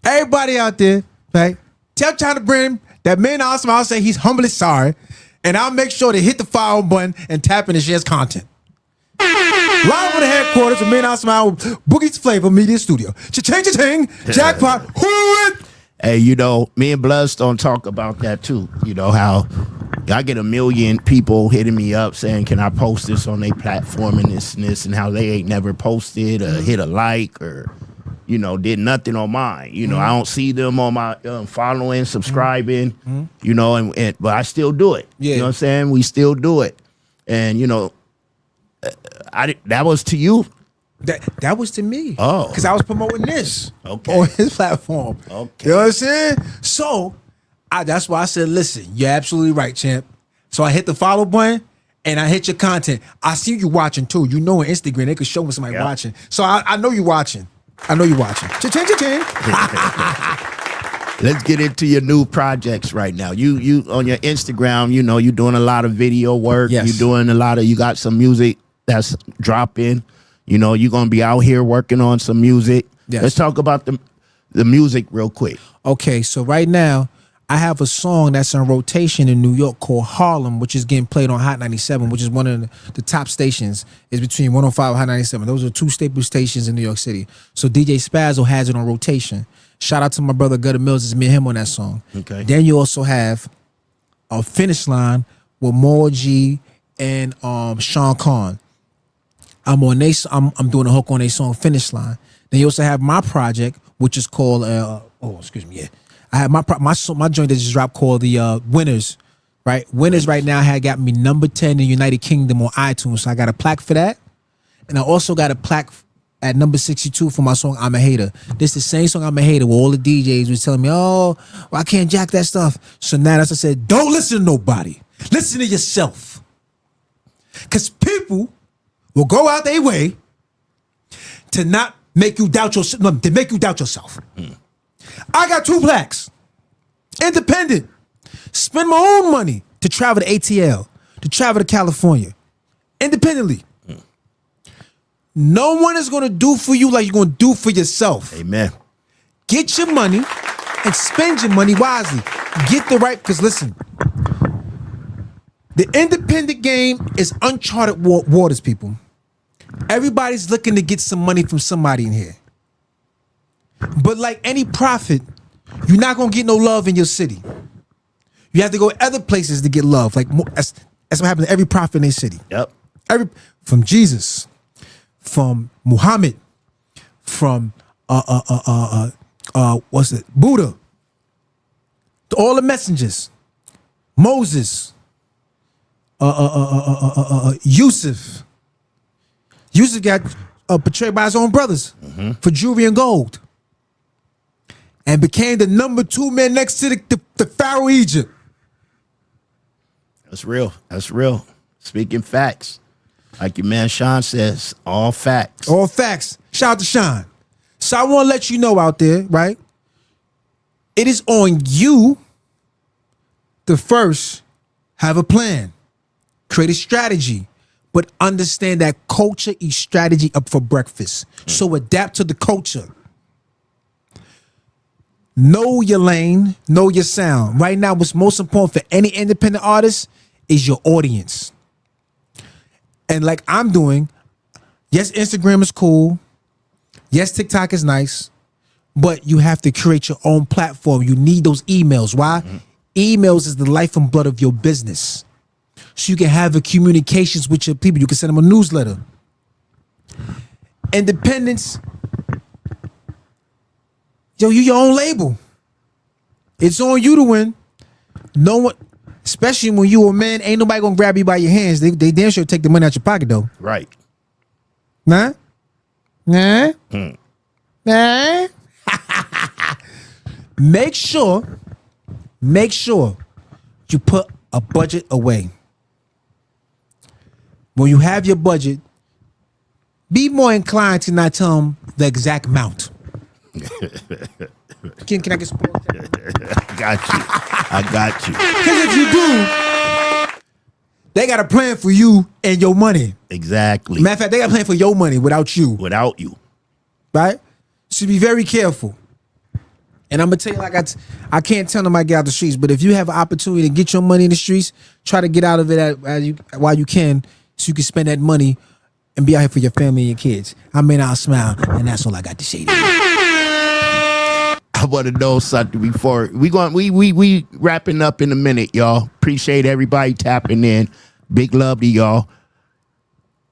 Everybody out there, right? Tell China Brim that Million Dolla Smile say he's humbly sorry, and I'll make sure to hit the follow button and tap in and share his content. Live from the headquarters of Million Dolla Smile, Boogie's Flavor Media Studio. Cha-ching, jackpot. Who it? Hey, me and Bloodstone talk about that too. You know how I get 1 million people hitting me up saying, can I post this on their platform and this and this, and how they ain't never posted or hit a like or, did nothing on mine. I don't see them on my following, subscribing, but I still do it. Yeah. You know what I'm saying? We still do it. And, that was to you? That was to me. Oh. Because I was promoting this on his platform. Okay. You know what I'm saying? So, that's why I said, listen, you're absolutely right, champ. So I hit the follow button and I hit your content. I see you watching too. On Instagram, they could show me somebody watching. So I know you watching. I know you watching. Cha-ching, cha-ching. Let's get into your new projects right now. You on your Instagram, you're doing a lot of video work. Yes. You're doing you got some music that's dropping. You're gonna be out here working on some music. Yes. Let's talk about the music real quick. Okay, so right now, I have a song that's on rotation in New York called Harlem, which is getting played on Hot 97, which is one of the top stations. It's between 105 and Hot 97. Those are two staple stations in New York City. So DJ Spazzo has it on rotation. Shout out to my brother Gutter Mills. It's me and him on that song. Okay. Then you also have a Finish Line with Moore G and Sean Khan. I'm I'm doing a hook on a song Finish Line. Then you also have my project, which is called I have my joint that just dropped called the Winners, right? Winners right now had got me number 10 in the United Kingdom on iTunes. So I got a plaque for that. And I also got a plaque at number 62 for my song I'm a Hater. This is the same song I'm a Hater where all the DJs was telling me, oh, well, I can't jack that stuff. So now that's I said, don't listen to nobody. Listen to yourself. Because people will go out their way to not make you doubt yourself, to make you doubt yourself. I got 2 plaques. Independent. Spend my own money to travel to ATL, to travel to California. Independently. No one is going to do for you like you're going to do for yourself. Amen. Get your money and spend your money wisely. Get the right, because listen, the independent game is uncharted waters, people. Everybody's looking to get some money from somebody in here. But like any prophet, you're not going to get no love in your city. You have to go other places to get love. Like that's what happens to every prophet in their city. Yep. From Jesus, from Muhammad, from Buddha, all the messengers, Moses, Yusuf. Yusuf got betrayed by his own brothers for jewelry and gold, and became the number 2 man next to the Pharaoh of Egypt. That's real. That's real. Speaking facts. Like your man Sean says, all facts. All facts. Shout out to Sean. So I want to let you know out there, right? It is on you to first have a plan, create a strategy, but understand that culture eats strategy up for breakfast. So adapt to the culture. Know your lane, know your sound. Right now, what's most important for any independent artist is your audience. And like I'm doing, yes, Instagram is cool. Yes, TikTok is nice. But you have to create your own platform. You need those emails. Why? Emails is the life and blood of your business. So you can have the communications with your people. You can send them a newsletter. Independence. Yo, you your own label. It's on you to win. No one, especially when you a man, ain't nobody gonna grab you by your hands. They damn sure take the money out your pocket though. Right. Nah? Nah? Nah? Make sure you put a budget away. When you have your budget, be more inclined to not tell them the exact amount. Can I get some? I got you. Because if you do, they got a plan for you and your money. Exactly. Matter of fact, they got a plan for your money without you. Without you. Right? So be very careful. And I'm gonna tell you, like I can't tell them I get out the streets, but if you have an opportunity to get your money in the streets, try to get out of it while you can, so you can spend that money and be out here for your family and your kids. I may not smile, and that's all I got to say to you. I want to know something before we wrapping up in a minute, y'all. Appreciate everybody tapping in. Big love to y'all.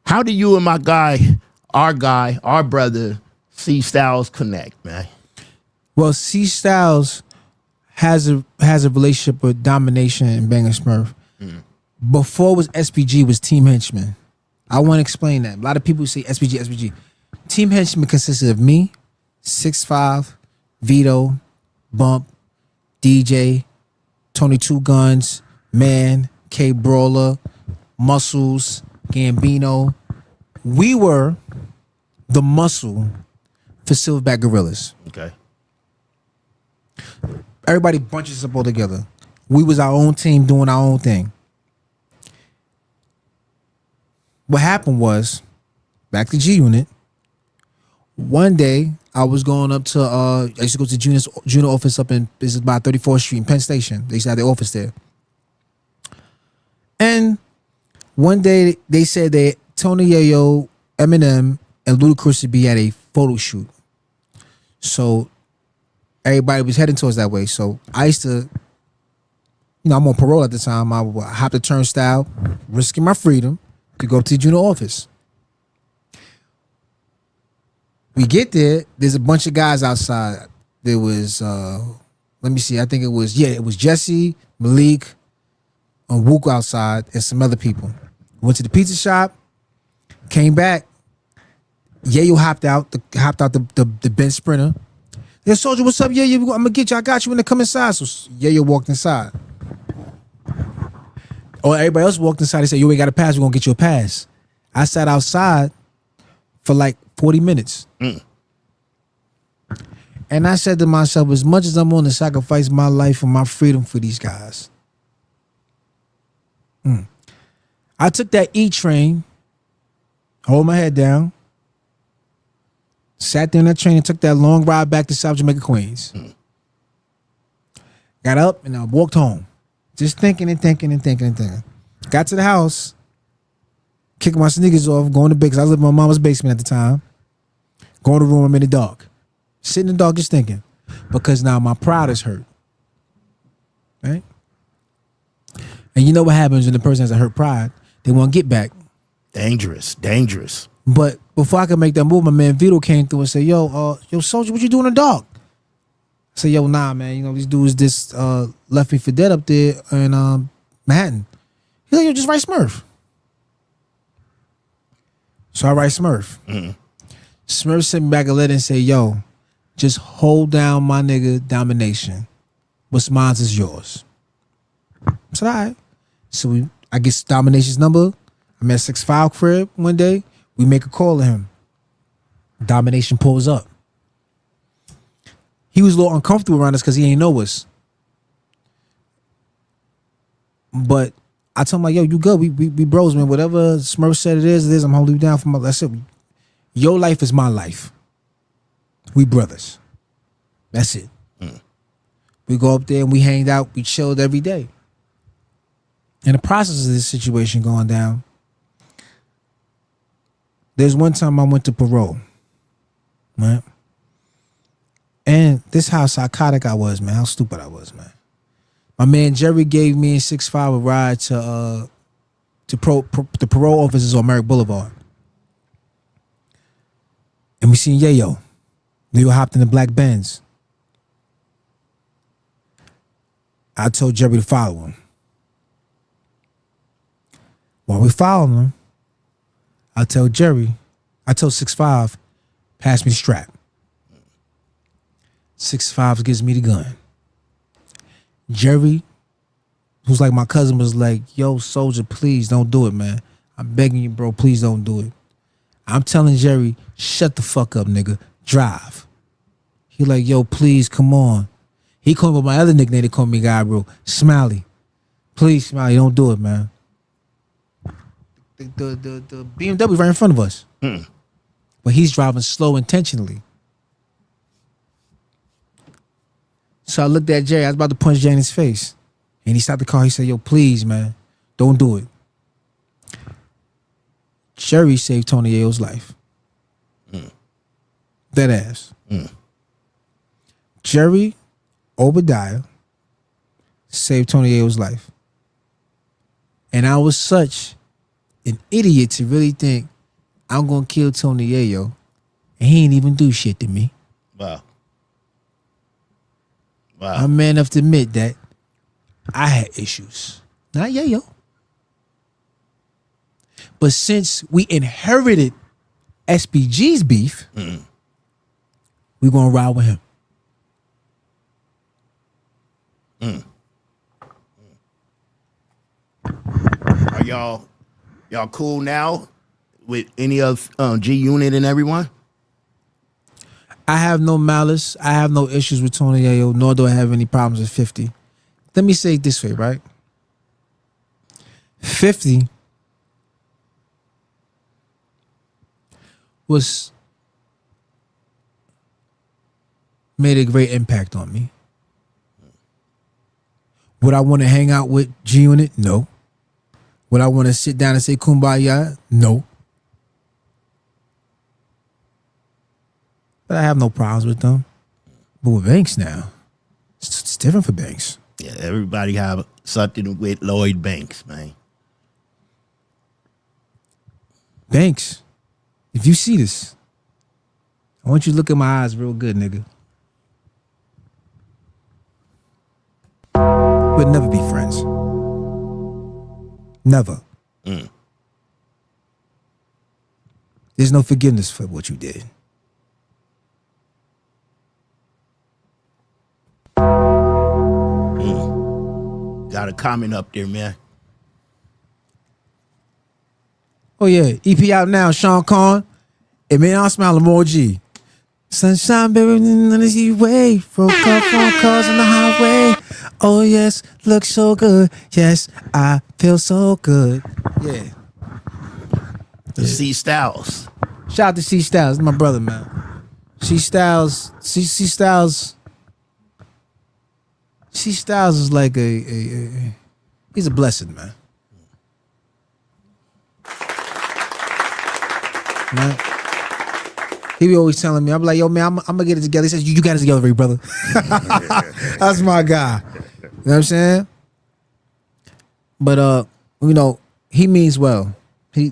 How do you and my guy, our brother, C Styles connect, man? Well, C Styles has a relationship with Domination and Banger Smurf. Before it was SPG, was Team Henchman. I want to explain that. A lot of people say SPG. Team Henchman consisted of me, 6'5", Vito, Bump, DJ, Tony Two Guns, Man, K Brawler, Muscles, Gambino. We were the muscle for Silverback Gorillas. Okay. Everybody bunches up all together. We was our own team doing our own thing. What happened was, back to G Unit, one day I was going up to I used to go to Junior office up in, this is by 34th Street in Penn Station. They used to have their office there. And one day they said that Tony Yayo, Eminem, and Ludacris would be at a photo shoot. So everybody was heading towards that way. So I used to, I'm on parole at the time. I would hop the turnstile, risking my freedom to go to the Junior office. We get there, there's a bunch of guys outside. There was, let me see, I think it was Jesse, Malik, and Wook outside, and some other people. Went to the pizza shop, came back. Yayo hopped out the Benz Sprinter. Yo, Soldier, what's up? Yeah, I'm gonna get you. I got you when they come inside. So Yayo walked inside. Or everybody else walked inside. They said, "You ain't got a pass. We're gonna get you a pass." I sat outside for like 40 minutes. And I said to myself, as much as I'm going to sacrifice my life and my freedom for these guys, I took that E train, hold my head down, sat there in that train and took that long ride back to South Jamaica, Queens. Got up and I walked home. Just thinking. Got to the house, kicking my sneakers off, going to bed, because I lived in my mama's basement at the time. Going to the room, I'm in the dark. Sitting in the dark just thinking. Because now my pride is hurt. Right? And you know what happens when the person has a hurt pride? They want to get back. Dangerous. But before I could make that move, my man Vito came through and said, yo, Soldier, what you doing in the dark? I said, yo, nah, man, these dudes just left me for dead up there in Manhattan. He's like, yo, just write Smurf. So I write Smurf. Smurf sent me back a letter and said, yo, just hold down my nigga Domination. What's mine is yours. I said, all right. So I get Domination's number. I'm at 6'5" crib one day. We make a call to him. Domination pulls up. He was a little uncomfortable around us because he ain't know us. But I told him, like, yo, you good. We bros, man. Whatever Smurf said it is. I'm holding you down for my, that's it. Your life is my life. We brothers. That's it. We go up there and we hanged out. We chilled every day. In the process of this situation going down, there's one time I went to parole, right? And this how psychotic I was, man. How stupid I was, man. My man Jerry gave me and 6'5" a ride to the parole offices on Merrick Boulevard. And we seen Yayo. Yayo hopped in the black Benz. I told Jerry to follow him. While we following him, I told 6'5", pass me the strap. 6'5" gives me the gun. Jerry, who's like my cousin, was like, yo, Soldier, please don't do it, man. I'm begging you, bro, please don't do it. I'm telling Jerry, shut the fuck up, nigga. Drive. He like, yo, please, come on. He called me by my other nickname. They call me guy, bro. Smiley. Please, Smiley, don't do it, man. The BMW right in front of us. But he's driving slow intentionally. So I looked at Jerry. I was about to punch Jerry in his face. And he stopped the car. He said, yo, please, man, don't do it. Jerry saved Tony Yayo's life. Dead ass. Jerry Obadiah saved Tony Yayo's life. And I was such an idiot to really think I'm going to kill Tony Yayo and he ain't even do shit to me. Wow. I'm man enough to admit that I had issues. Not Yayo. But since we inherited SBG's beef, we're going to ride with him. Are y'all cool now with any of G Unit and everyone? I have no malice. I have no issues with Tony Yayo, nor do I have any problems with 50. Let me say it this way, right? 50 made a great impact on me. Would I want to hang out with G Unit? No. Would I want to sit down and say kumbaya? No. But I have no problems with them. But with Banks now, it's different for Banks. Yeah, everybody have something with Lloyd Banks, man. Banks, if you see this, I want you to look at my eyes real good, nigga. We'll never be friends. Never. There's no forgiveness for what you did. Got a comment up there, man. Oh yeah, EP out now, Sean Conn. And Million Dolla Smile, Lamar G. Sunshine, baby, none of you way. Broke up phone calls on the highway. Oh yes, look so good. Yes, I feel so good. Yeah. C Styles. Shout out to C Styles, my brother, man. C Styles is like he's a blessing, man. Man. He be always telling me, I'm like, yo, man, I'm gonna get it together. He says, you got it together, big brother. That's my guy. You know what I'm saying? But you know, he means well. He's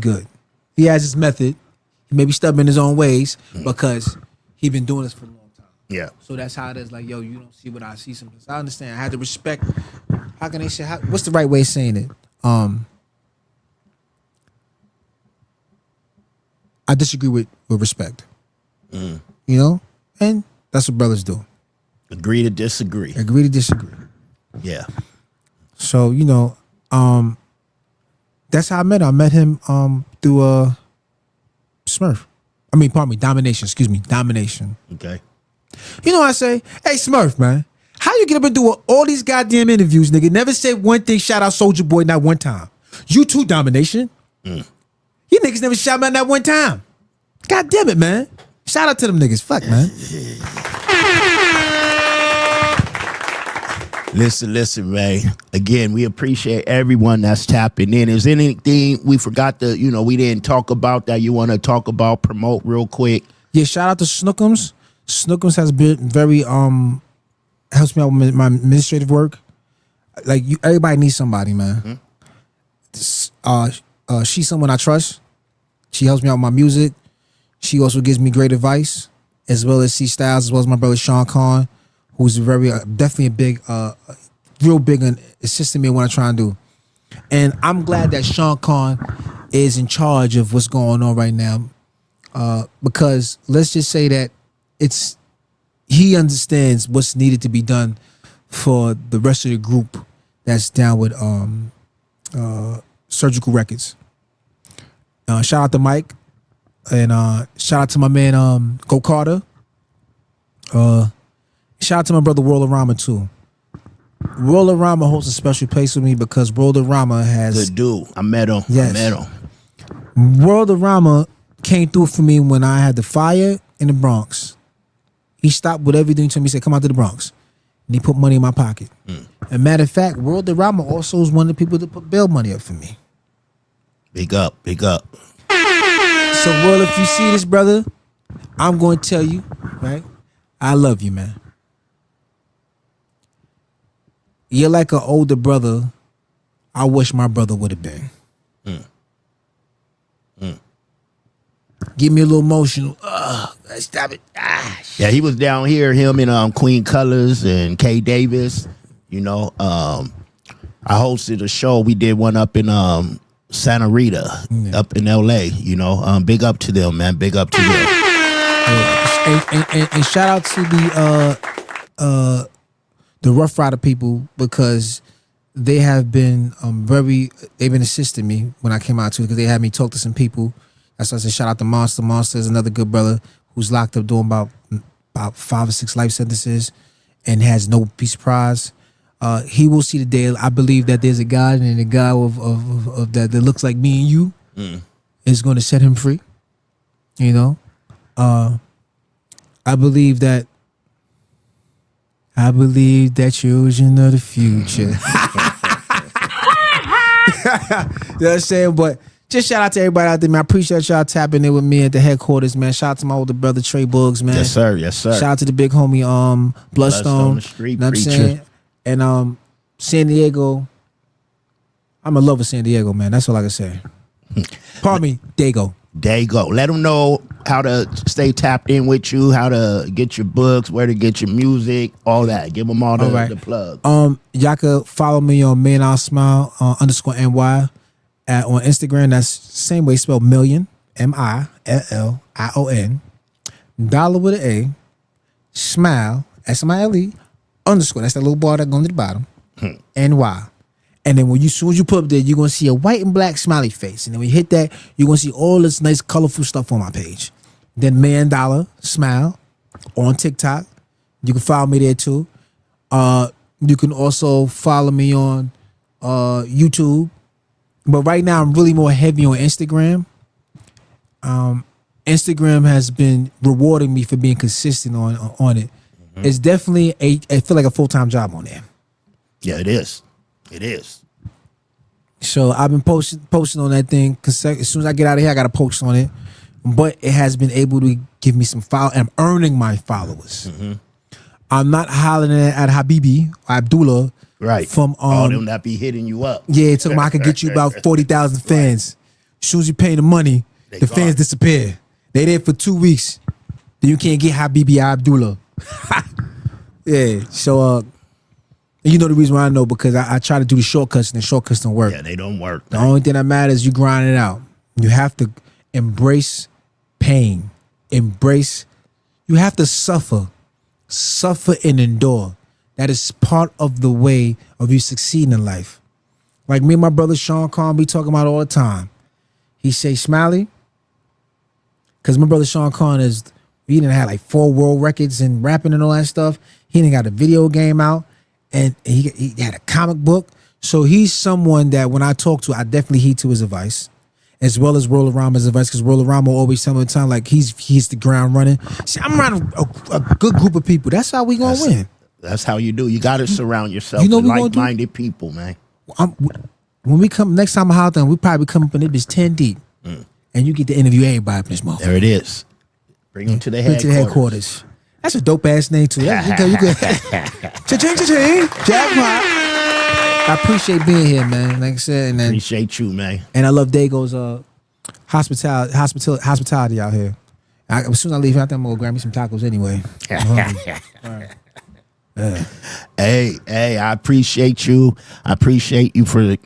good. He has his method. He may be stubborn in his own ways because he been doing this for a long time. Yeah. So that's how it is. Like, yo, you don't see what I see sometimes. I understand. I had to respect. How can they say? What's the right way of saying it? I disagree with respect. You know? And that's what brothers do. Agree to disagree. Agree to disagree. Yeah. So, you know, that's how I met him. I met him through Smurf. I mean, pardon me, Domination. Excuse me, Domination. Okay. You know what I say? Hey, Smurf, man. How you get up and do all these goddamn interviews, nigga? Never said one thing, shout out Soulja Boy, not one time. You too, Domination. You niggas never shout out that one time. God damn it, man. Shout out to them niggas. Fuck, man. Listen, Ray. Again, we appreciate everyone that's tapping in. Is there anything we forgot to, we didn't talk about that you want to talk about, promote real quick? Yeah, shout out to Snookums. Snookums has been very, helps me out with my administrative work. Like, everybody needs somebody, man. She's someone I trust. She helps me out with my music. She also gives me great advice, as well as C Styles, as well as my brother Sean Conn, who's very definitely a big, real big on assisting me in what I'm trying to do. And I'm glad that Sean Conn is in charge of what's going on right now, because let's just say that he understands what's needed to be done for the rest of the group that's down with Surgical Records. Shout out to Mike, and shout out to my man Go Carter. Shout out to my brother World-A-Rama too. World-A-Rama holds a special place with me because World-A-Rama has good dude. I met him. Yes. I met him. World-A-Rama came through for me when I had the fire in the Bronx. He stopped with everything to me. He said, "Come out to the Bronx," and he put money in my pocket. And matter of fact, World-A-Rama also was one of the people that put bail money up for me. Big up, big up. So, World, if you see this, brother, I'm going to tell you, right? I love you, man. You're like an older brother I wish my brother would have been. Give me a little emotional. Stop it. Yeah, he was down here, him and Queen Colors and Kay Davis. You know, I hosted a show. We did one up in Santa Rita, up in LA. You know, big up to them, man. Big up to them. And shout out to the Rough Rider people, because they have been they've been assisting me when I came out too, because they had me talk to some people. That's why I said shout out to Monster. Monster is another good brother who's locked up doing about 5 or 6 life sentences and has no peace prize. He will see the day. I believe that there's a God, and a God of that looks like me and you is going to set him free. You know, I believe that children of the future. You know what I'm saying? But just shout out to everybody out there, man. I appreciate y'all tapping in with me at the headquarters, man. Shout out to my older brother, Tre Boogie, man. Yes, sir. Yes, sir. Shout out to the big homie, Bloodstone. The street You know what I'm preacher. saying? And San Diego. I'm in love with San Diego, man. That's all I can say. Pardon me, Dago. Dago. Let them know how to stay tapped in with you, how to get your books, where to get your music, all that. Give them all the plug. Y'all could follow me on Million Dolla Smile _NY on Instagram. That's same way spelled Million, MILLION, Dollar with an A, Smile, SMILE _ that's that little bar that goes to the bottom, NY. And then soon as you put up there, you're gonna see a white and black smiley face. And then when you hit that, you're gonna see all this nice colorful stuff on my page. Then Million Dolla Smile on TikTok. You can follow me there too. You can also follow me on YouTube. But right now I'm really more heavy on Instagram. Instagram has been rewarding me for being consistent on it. It's definitely I feel like a full-time job on there. Yeah, it is. It is. So I've been posting on that thing, because as soon as I get out of here, I got to post on it. But it has been able to give me some follow. I'm earning my followers. I'm not hollering at Habibi or Abdullah. Right. From all them that be hitting you up. Yeah, talking about I could get you about 40,000 fans. As soon as you pay the money, the fans disappear. They there for 2 weeks. Then you can't get Habibi or Abdullah. Yeah. So you know the reason why I know, because I try to do the shortcuts, and the shortcuts don't work. Yeah, they don't work. The only thing that matters is you grind it out. You have to embrace pain. You have to suffer and endure. That is part of the way of you succeeding in life. Like me and my brother Sean Khan be talking about all the time. He say, Smiley, because my brother Sean Khan he done had like 4 world records in rapping and all that stuff. He done got a video game out. And he had a comic book. So he's someone that when I talk to, I definitely heed to his advice, as well as Roller Rama's advice, because Roller Rama always tell me the time, like he's the ground running. See, I'm around a good group of people. That's how we gonna win. That's how you do. You got to surround yourself You know with what we gonna like-minded people, man. When we come next time, we probably come up in it is 10 deep, and you get to interview everybody up in this motherfucker. There it is. Bring them to the headquarters. That's a dope ass name too. You could cha-ching, jackpot. I appreciate being here, man. Like I said, and then, appreciate you, man. And I love Dago's hospitality out here. As soon as I leave out there, I'm gonna go grab me some tacos anyway. Hey, I appreciate you. I appreciate you for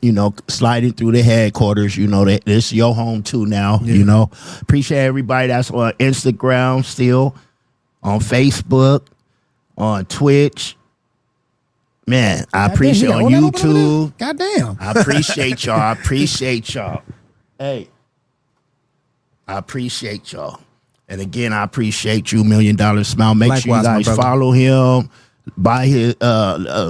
sliding through the headquarters. You know that this is your home too now. Yeah. You know, appreciate everybody that's on Instagram still, on Facebook, on Twitch. Man, I appreciate on YouTube. Goddamn. I appreciate y'all. I appreciate y'all. Hey, I appreciate y'all. And again, I appreciate you, Million Dolla Smile. Make sure you guys follow him, buy his,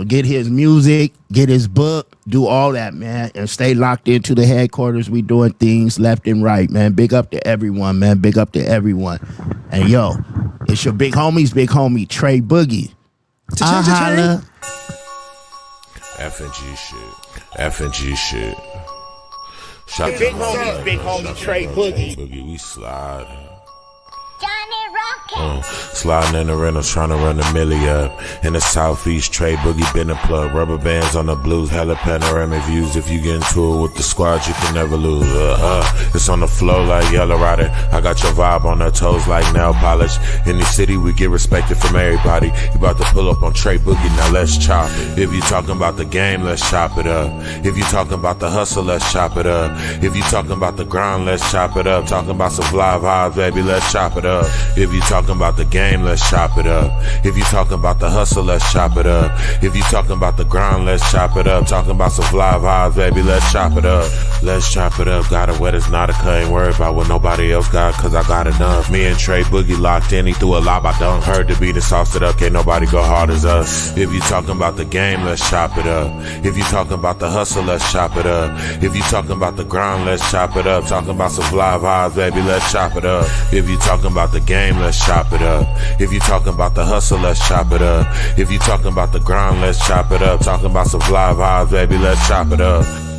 get his music, get his book, do all that, man, and stay locked into the headquarters. We doing things left and right, man. Big up to everyone, man. Big up to everyone. And yo, it's your big homie, Tre Boogie. Holla. F&G shit. F&G shit. Shout Big homie, Tre Boogie. We slide. Sliding in the rental, trying to run the milli up. In the southeast, Tre Boogie been a plug. Rubber bands on the blues, hella panoramic views. If you get into it with the squad, you can never lose. It's on the flow like Yellow Rider. I got your vibe on her toes like nail polish. In the city, we get respected from everybody. You about to pull up on Tre Boogie, now let's chop. If you talking about the game, let's chop it up. If you talking about the hustle, let's chop it up. If you talking about the grind, let's chop it up. Talking about some fly vibes, baby, let's chop it up. If you talking about the game, let's chop it up. If you talking about the hustle, let's chop it up. If you talking about the grind, let's chop it up. Talking about some fly vibes, baby, let's chop it up. Let's chop it up. Got it wet, it's not a cut. Ain't worried about what nobody else got, cause I got enough. Me and Tre Boogie locked in, he threw a lob, I done. Heard the beat and sauced it up, can't nobody go hard as us. If you talking about the game, let's chop it up. If you talking about the hustle, let's chop it up. If you talking about the grind, let's chop it up. Talking about some fly vibes, baby, let's chop it up. If you talking about the game, let's chop it up. If you talking about the hustle, let's chop it up. If you talking about the grind, let's chop it up. Talking about some fly vibes, baby, let's chop it up.